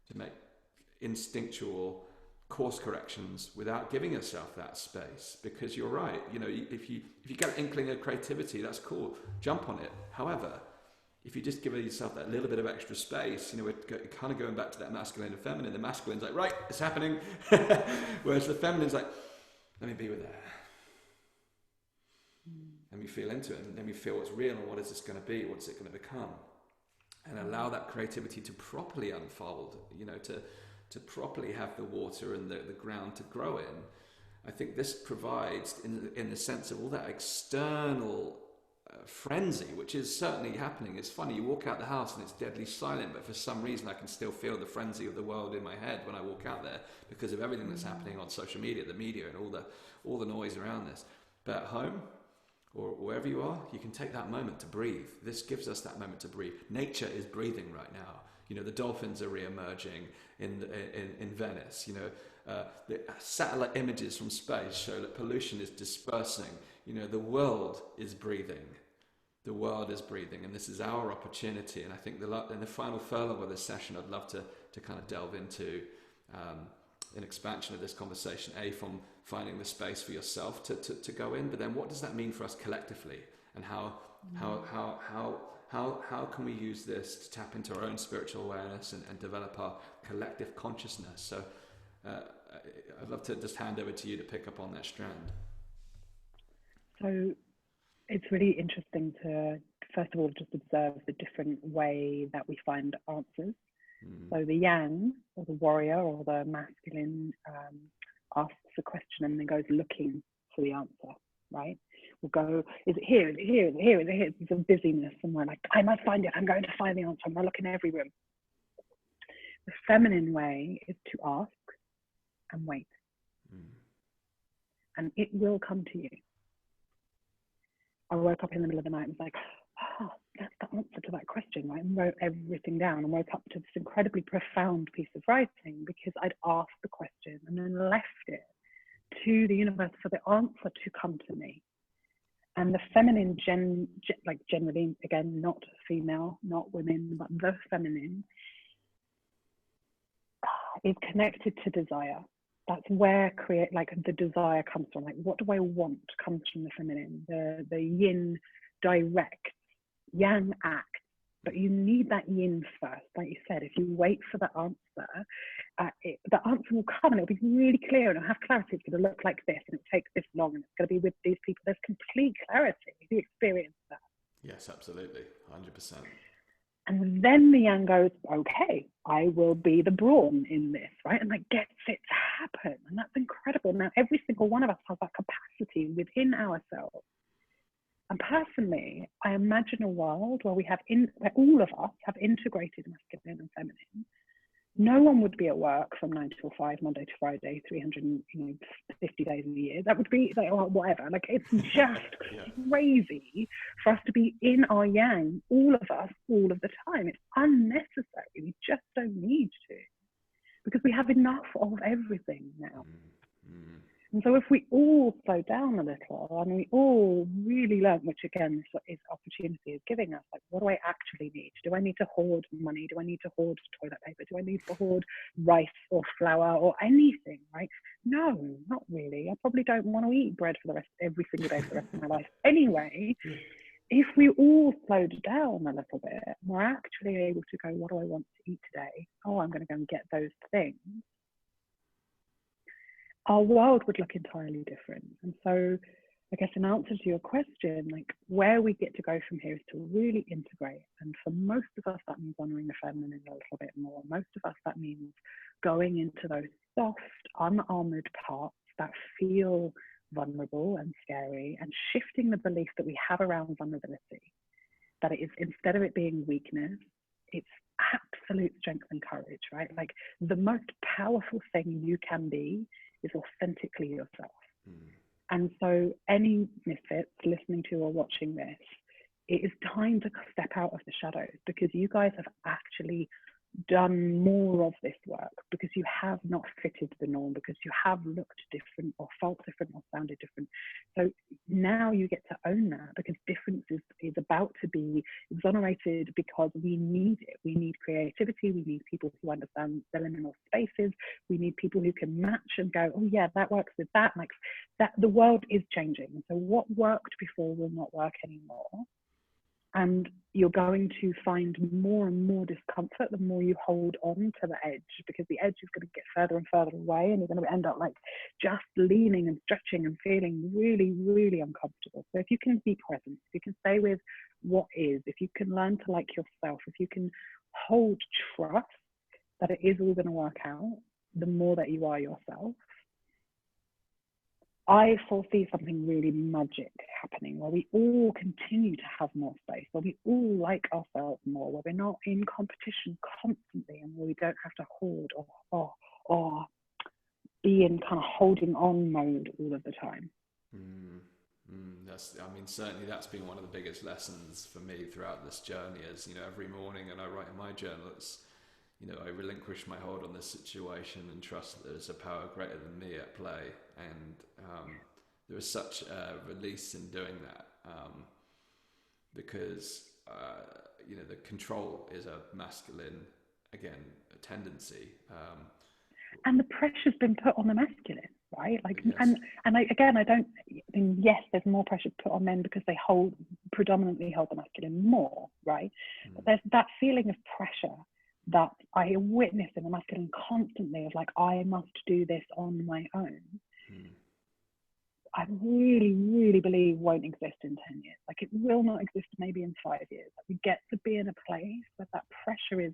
to make instinctual course corrections without giving yourself that space, because you're right. If you get an inkling of creativity, that's cool, jump on it. However, if you just give yourself that little bit of extra space, we're kind of going back to that masculine and feminine. The masculine's like, right, it's happening. Whereas the feminine's like, let me be with that. Let me feel into it, and let me feel what's real, and what is this going to be, what's it going to become, and allow that creativity to properly unfold, to properly have the water and the ground to grow in. I think this provides, in the sense of all that external frenzy, which is certainly happening. It's funny, you walk out the house and it's deadly silent, but for some reason I can still feel the frenzy of the world in my head when I walk out there, because of everything that's happening on social media, the media, and all the noise around this. But at home or wherever you are, you can take that moment to breathe. This gives us that moment to breathe. Nature is breathing right now. You know, the dolphins are re-emerging in Venice. You know, the satellite images from space show that pollution is dispersing. You know, the world is breathing. The world is breathing, and this is our opportunity. And I think in the final furlong of this session, I'd love to kind of delve into an expansion of this conversation, from finding the space for yourself to go in, but then what does that mean for us collectively, and how can we use this to tap into our own spiritual awareness and develop our collective consciousness? So I'd love to just hand over to you to pick up on that strand. So it's really interesting to, first of all, just observe the different way that we find answers. So the yang, or the warrior, or the masculine, asks a question and then goes looking for the answer, right? We'll go, is it here? Is it here? Is it here? Is it here? It's a busyness, and we're like, I must find it. I'm going to find the answer. I'm going to look in every room. The feminine way is to ask and wait. And it will come to you. I woke up in the middle of the night and was like, that's the answer to that question, right? And wrote everything down and woke up to this incredibly profound piece of writing because I'd asked the question and then left it to the universe for the answer to come to me. And the feminine, like generally, again, not female, not women, but the feminine is connected to desire. That's where the desire comes from. Like, what do I want comes from the feminine. The yin directs, yang acts, but you need that yin first. Like you said, if you wait for the answer, the answer will come and it'll be really clear and it'll have clarity. It's going to look like this and it'll take this long and it's going to be with these people. There's complete clarity. You experience that. Yes, absolutely. 100%. And then the yang goes, okay, I will be the brawn in this, right? And like gets it to happen. And that's incredible. Now, every single one of us has that capacity within ourselves. And personally, I imagine a world where where all of us have integrated masculine and feminine. No one would be at work from 9 till 5, Monday to Friday, 350 days a year. That would be like, well, whatever. Like, it's just crazy for us to be in our yang, all of us, all of the time. It's unnecessary. We just don't need to, because we have enough of everything now. And so if we all slow down a little and we all really learn, which again, this opportunity is giving us, like, what do I actually need? Do I need to hoard money? Do I need to hoard toilet paper? Do I need to hoard rice or flour or anything, right? No, not really. I probably don't want to eat bread for every single day for the rest of my life. Anyway, if we all slowed down a little bit, we're actually able to go, what do I want to eat today? Oh, I'm going to go and get those things. Our world would look entirely different. And so I guess in answer to your question, like, where we get to go from here is to really integrate. And for most of us, that means honoring the feminine a little bit more. Most of us, that means going into those soft, unarmored parts that feel vulnerable and scary, and shifting the belief that we have around vulnerability, that it is, instead of it being weakness, it's absolute strength and courage, right? Like, the most powerful thing you can be is authentically yourself. And so any misfits listening to or watching this, it is time to step out of the shadows, because you guys have actually done more of this work, because you have not fitted the norm, because you have looked different or felt different or sounded different. So now you get to own that, because difference is about to be exonerated, because we need it. We need creativity. We need people who understand the liminal spaces. We need people who can match and go, oh yeah, that works with that. Like that, the world is changing. So what worked before will not work anymore. And you're going to find more and more discomfort the more you hold on to the edge, because the edge is going to get further and further away, and you're going to end up like just leaning and stretching and feeling really, really uncomfortable. So if you can be present, if you can stay with what is, if you can learn to like yourself, if you can hold trust that it is all going to work out, the more that you are yourself, I foresee something really magic happening, where we all continue to have more space, where we all like ourselves more, where we're not in competition constantly, and where we don't have to hoard or be in kind of holding on mode all of the time. I mean, certainly that's been one of the biggest lessons for me throughout this journey. Is, you know, every morning, and I write in my journal, it's, you know, I relinquish my hold on this situation and trust that there's a power greater than me at play. And there is such a release in doing that, because you know, the control is a masculine, again, a tendency. And the pressure's been put on the masculine, right? Like, yes. and I don't, I mean, yes, there's more pressure put on men because they predominantly hold the masculine more, right? But there's that feeling of pressure that I witness in the masculine constantly, of like, I must do this on my own. I really, really believe won't exist in 10 years. Like, it will not exist maybe in 5 years. Like, we get to be in a place where that pressure is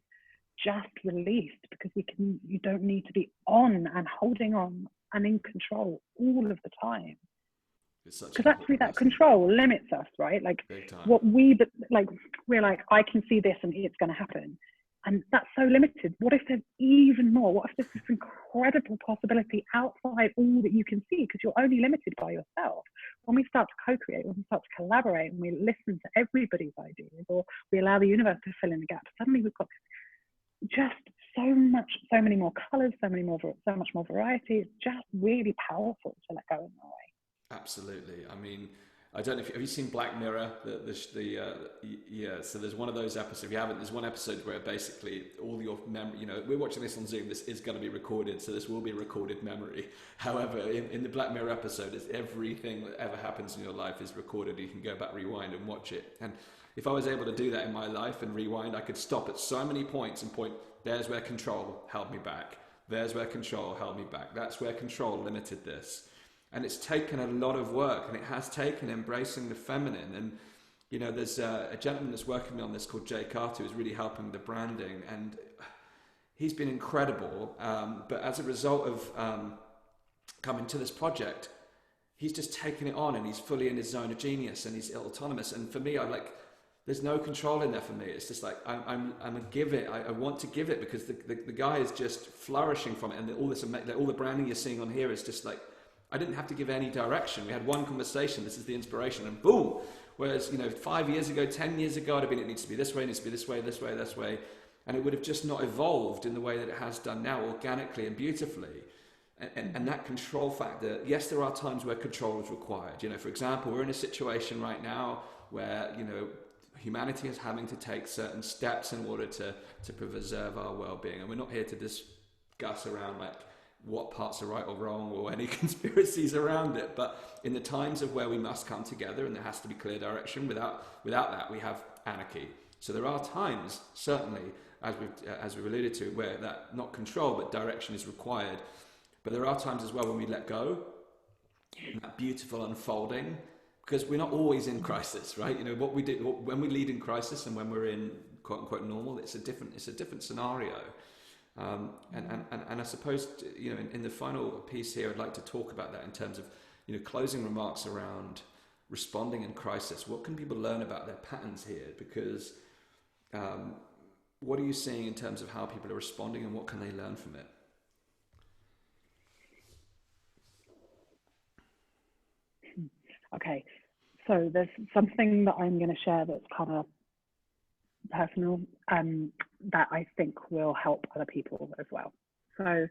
just released, because you don't need to be on and holding on and in control all of the time. Because actually that control limits us, right? Like, what we're like, I can see this and it's going to happen. And that's so limited. What if there's even more? What if there's this incredible possibility outside all that you can see? Because you're only limited by yourself. When we start to co-create, when we start to collaborate, and we listen to everybody's ideas, or we allow the universe to fill in the gaps, suddenly we've got just so many more colors, so much more variety. It's just really powerful to let go in that way. Absolutely. I mean, I don't know if have you seen Black Mirror? Yeah. So there's one of those episodes. If you haven't, there's one episode where basically all your memory. You know, we're watching this on Zoom. This is going to be recorded, so this will be recorded memory. However, in the Black Mirror episode, it's everything that ever happens in your life is recorded. You can go back, rewind, and watch it. And if I was able to do that in my life and rewind, I could stop at so many points and point. There's where control held me back. There's where control held me back. That's where control limited this. And it's taken a lot of work, and it has taken embracing the feminine. And, you know, there's a gentleman that's working on this called Jay Carter, who's really helping the branding, and he's been incredible. But as a result of coming to this project, he's just taken it on, and he's fully in his zone of genius, and he's autonomous. And for me, I'm like, there's no control in there for me. It's just like, I'm a give it. I want to give it, because the guy is just flourishing from it. And all the branding you're seeing on here is just like, I didn't have to give any direction. We had one conversation. This is the inspiration, and boom. Whereas, you know, 5 years ago, 10 years ago, I'd have been, it needs to be this way, it needs to be this way, this way, this way. And it would have just not evolved in the way that it has done now, organically and beautifully. And that control factor, yes, there are times where control is required. You know, for example, we're in a situation right now where, you know, humanity is having to take certain steps in order to preserve our well-being. And we're not here to discuss around like what parts are right or wrong, or any conspiracies around it. But in the times of where we must come together and there has to be clear direction, without that we have anarchy. So there are times, certainly, as we've alluded to, where that, not control but direction is required. But there are times as well when we let go, that beautiful unfolding, because we're not always in crisis, right? You know, what we do when we lead in crisis and when we're in quote unquote normal, it's a different scenario. And I suppose, you know, in the final piece here, I'd like to talk about that in terms of, you know, closing remarks around responding in crisis. What can people learn about their patterns here? Because what are you seeing in terms of how people are responding, and what can they learn from it? Okay, so there's something that I'm going to share that's kind of personal, that I think will help other people as well. So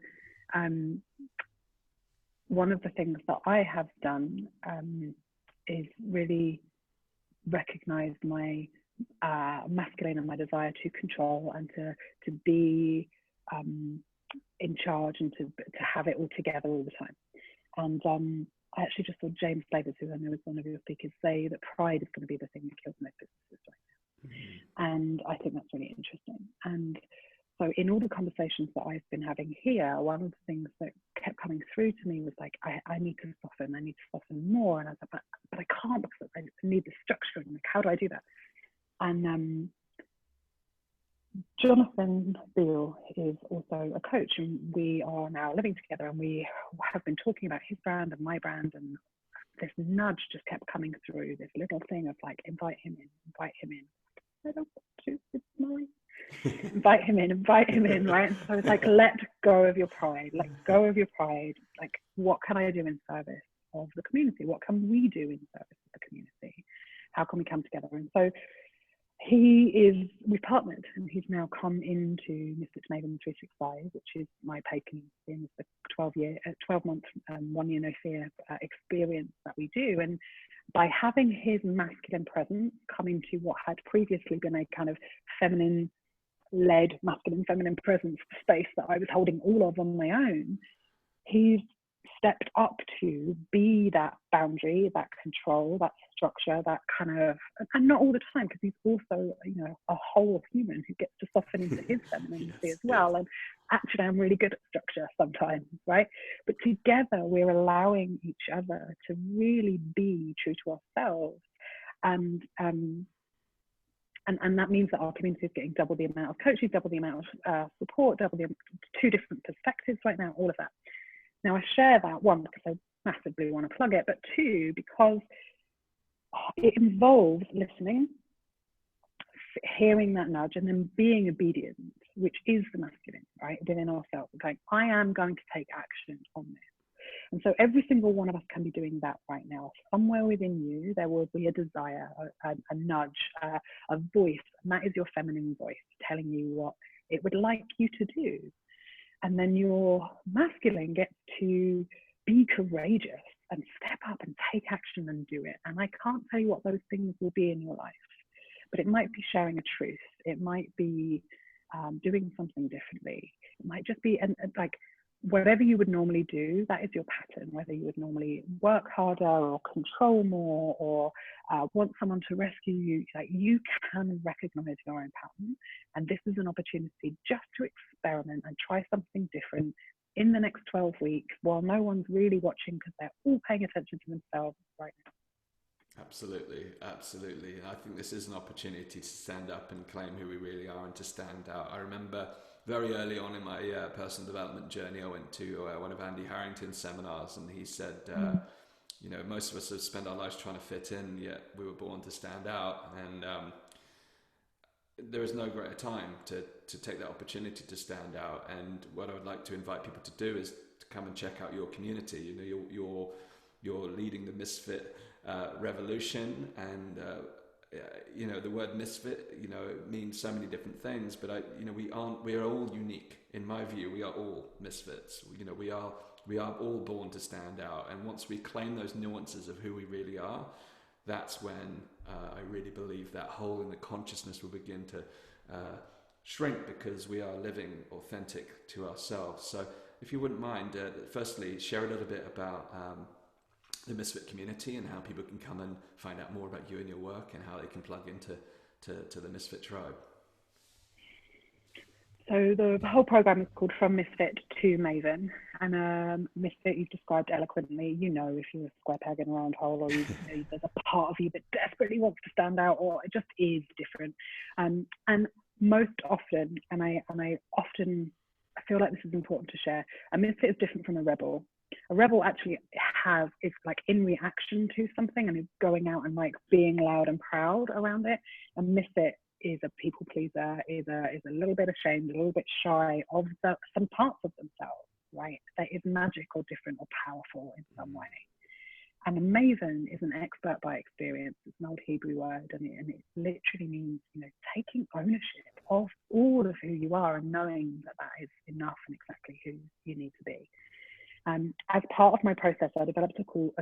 one of the things that I have done is really recognize my masculine and my desire to control and to be in charge, and to have it all together all the time. And I actually just saw James Davis, who I know is one of your speakers, say that pride is going to be the thing that kills most businesses right now. And I think that's really interesting. And so in all the conversations that I've been having here, one of the things that kept coming through to me was like, I need to soften more. And I was like, but I can't, because I need the structure. And like, how do I do that? And Jonathan Beale is also a coach, and we are now living together, and we have been talking about his brand and my brand, and this nudge just kept coming through, this little thing of like, invite him in. I don't want to, it's mine. invite him in, right? And so it's like, let go of your pride, like, what can I do in service of the community? What can we do in service of the a community? How can we come together? And so we partnered, and he's now come into Misfits Maven 365, which is my paid community, and it's the 12-month, 1 year no fear experience that we do. And by having his masculine presence come into what had previously been a kind of feminine-led, masculine, feminine presence space that I was holding all of on my own, he's stepped up to be that boundary, that control, that structure, that kind of, and not all the time, because he's also, you know, a whole human who gets to soften into his femininity yes, as well. yes. And actually, I'm really good at structure sometimes, right? But together, we're allowing each other to really be true to ourselves. And that means that our community is getting double the amount of coaching, double the amount of support, double the 2 different perspectives right now, all of that. Now, I share that, 1, because I massively want to plug it, but 2, because it involves listening, hearing that nudge, and then being obedient, which is the masculine, right, within ourselves. Going, I am going to take action on this. And so every single one of us can be doing that right now. Somewhere within you, there will be a desire, a nudge, a voice, and that is your feminine voice telling you what it would like you to do. And then your masculine gets to be courageous and step up and take action and do it. And I can't tell you what those things will be in your life, but it might be sharing a truth. It might be doing something differently. It might just be like whatever you would normally do, that is your pattern, whether you would normally work harder or control more or want someone to rescue you. Like, you can recognize your own pattern. And this is an opportunity just to experiment and try something different in the next 12 weeks while no one's really watching, because they're all paying attention to themselves right now. Absolutely, absolutely. I think this is an opportunity to stand up and claim who we really are and to stand out. I remember very early on in my personal development journey, I went to one of Andy Harrington's seminars, and he said, you know, most of us have spent our lives trying to fit in, yet we were born to stand out. And there is no greater time to take that opportunity to stand out. And what I would like to invite people to do is to come and check out your community. You know, you're leading the Misfit revolution, and you know, the word misfit, you know, it means so many different things, but you know, we are all unique. In my view, we are all misfits. You know, we are all born to stand out, and once we claim those nuances of who we really are, that's when I really believe that hole in the consciousness will begin to shrink, because we are living authentic to ourselves. So if you wouldn't mind, firstly, share a little bit about the Misfit community and how people can come and find out more about you and your work and how they can plug into the Misfit tribe. So the whole program is called From Misfit to Maven, and Misfit you've described eloquently. You know, if you're a square peg in a round hole, or you know, there's a part of you that desperately wants to stand out, or it just is different. And most often, and I feel like this is important to share, a Misfit is different from a rebel. A rebel actually is like in reaction to something and is going out and like being loud and proud around it. A misfit is a people pleaser, is a little bit ashamed, a little bit shy of some parts of themselves, right? That is magic or different or powerful in some way. And a maven is an expert by experience. It's an old Hebrew word, and it literally means, you know, taking ownership of all of who you are and knowing that that is enough and exactly who you need to be. As part of my process, I developed a tool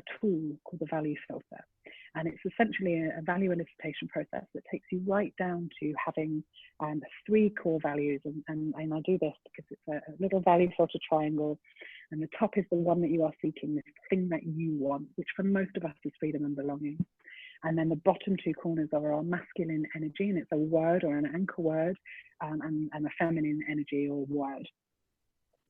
called the value filter. And it's essentially a value elicitation process that takes you right down to having 3 core values. And I do this because it's a little value filter triangle. And the top is the one that you are seeking, this thing that you want, which for most of us is freedom and belonging. And then the bottom 2 corners are our masculine energy, and it's a word or an anchor word, and a feminine energy or word.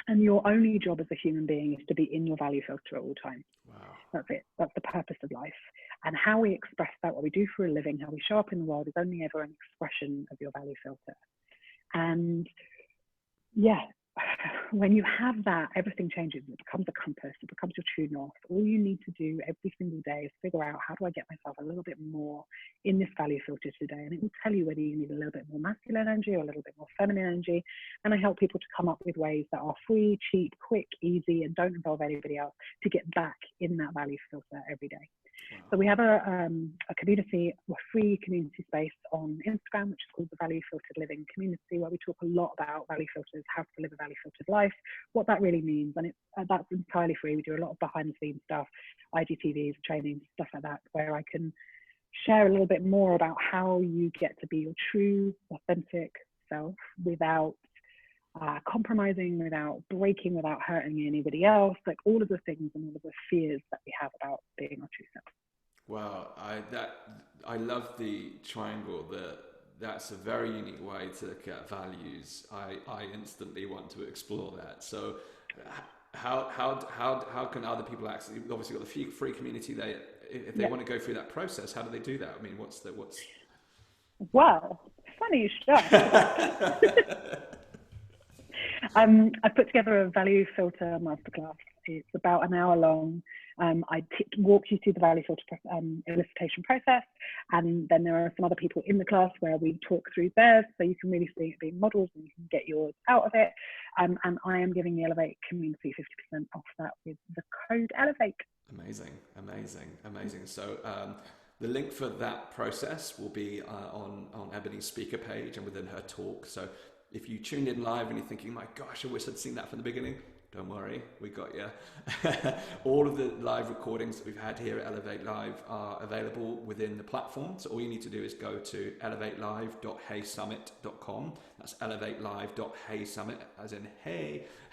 And your only job as a human being is to be in your value filter at all times. Wow. That's it. That's the purpose of life. And how we express that, what we do for a living, how we show up in the world, is only ever an expression of your value filter. And yeah, when you have that, everything changes. It becomes a compass. It becomes your true north. All you need to do every single day is figure out, how do I get myself a little bit more in this value filter today? And it will tell you whether you need a little bit more masculine energy or a little bit more feminine energy. And I help people to come up with ways that are free, cheap, quick, easy, and don't involve anybody else to get back in that value filter every day. So we have a community, a free community space on Instagram, which is called the Value Filtered Living Community, where we talk a lot about value filters, how to live a value filtered life, what that really means. And that's entirely free. We do a lot of behind the scenes stuff, IGTVs, trainings, stuff like that, where I can share a little bit more about how you get to be your true, authentic self without compromising, without breaking, without hurting anybody else, like all of the things and all of the fears that we have about being our true self. Wow, I love the triangle. That's a very unique way to look at values. I instantly want to explore that. So how can other people access? Obviously, got the free community. If they want to go through that process, how do they do that? I mean, what's Well, funny you should ask. I put together a value filter masterclass. It's about an hour long. I walk you through the value filter elicitation process, and then there are some other people in the class where we talk through theirs, so you can really see it being models and you can get yours out of it. And I am giving the Elevate community 50% off that with the code Elevate. Amazing. So the link for that process will be on Ebonie's speaker page and within her talk. So if you tuned in live and you're thinking, my gosh, I wish I'd seen that from the beginning, don't worry, we got you. All of the live recordings that we've had here at Elevate Live are available within the platform. So all you need to do is go to elevatelive.heysummit.com. That's elevatelive.heysummit, as in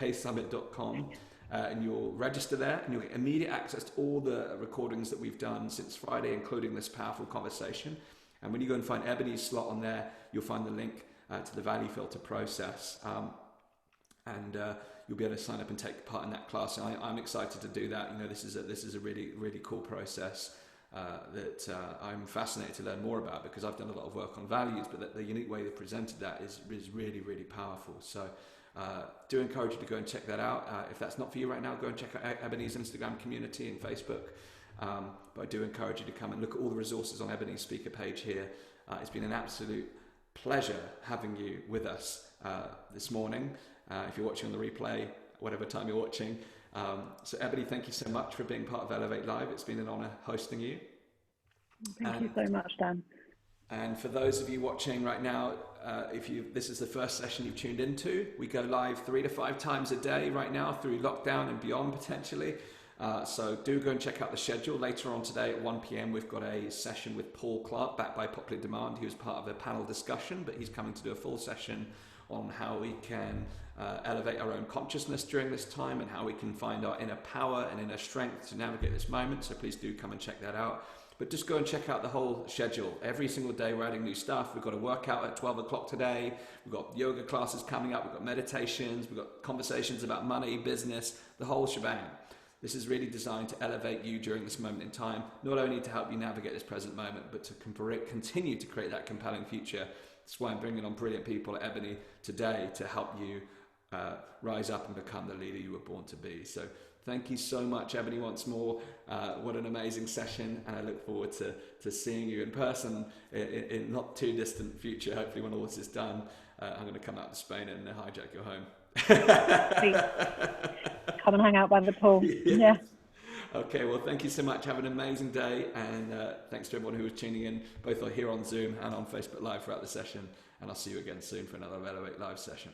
heysummit.com. And you'll register there and you'll get immediate access to all the recordings that we've done since Friday, including this powerful conversation. And when you go and find Ebonie's slot on there, you'll find the link to the value filter process. And you'll be able to sign up and take part in that class. And I'm excited to do that. You know, this is a really, really cool process that I'm fascinated to learn more about, because I've done a lot of work on values, but the unique way they presented that is really, really powerful. So do encourage you to go and check that out. If that's not for you right now, go and check out Ebonie's Instagram community and Facebook. But I do encourage you to come and look at all the resources on Ebonie's speaker page here. It's been an absolute pleasure having you with us this morning. If you're watching on the replay, whatever time you're watching. So Ebonie, thank you so much for being part of Elevate Live. It's been an honor hosting you. Thank you so much, Dan. And for those of you watching right now, this is the first session you've tuned into, we go live 3 to 5 times a day right now through lockdown and beyond potentially. So do go and check out the schedule. Later on today at 1 p.m. we've got a session with Paul Clark, backed by popular demand. He was part of a panel discussion, but he's coming to do a full session on how we can elevate our own consciousness during this time and how we can find our inner power and inner strength to navigate this moment. So please do come and check that out. But just go and check out the whole schedule. Every single day we're adding new stuff. We've got a workout at 12 o'clock today. We've got yoga classes coming up. We've got meditations. We've got conversations about money, business, the whole shebang. This is really designed to elevate you during this moment in time, not only to help you navigate this present moment, but to continue to create that compelling future. That's why I'm bringing on brilliant people at Ebonie today to help you rise up and become the leader you were born to be. So thank you so much, Ebonie, once more. What an amazing session, and I look forward to seeing you in person in not too distant future. Hopefully when all this is done, I'm going to come out to Spain and hijack your home. Come and hang out by the pool. Yeah. Okay, well, thank you so much. Have an amazing day, and thanks to everyone who was tuning in, both here on Zoom and on Facebook Live throughout the session. And I'll see you again soon for another Elevate Live session.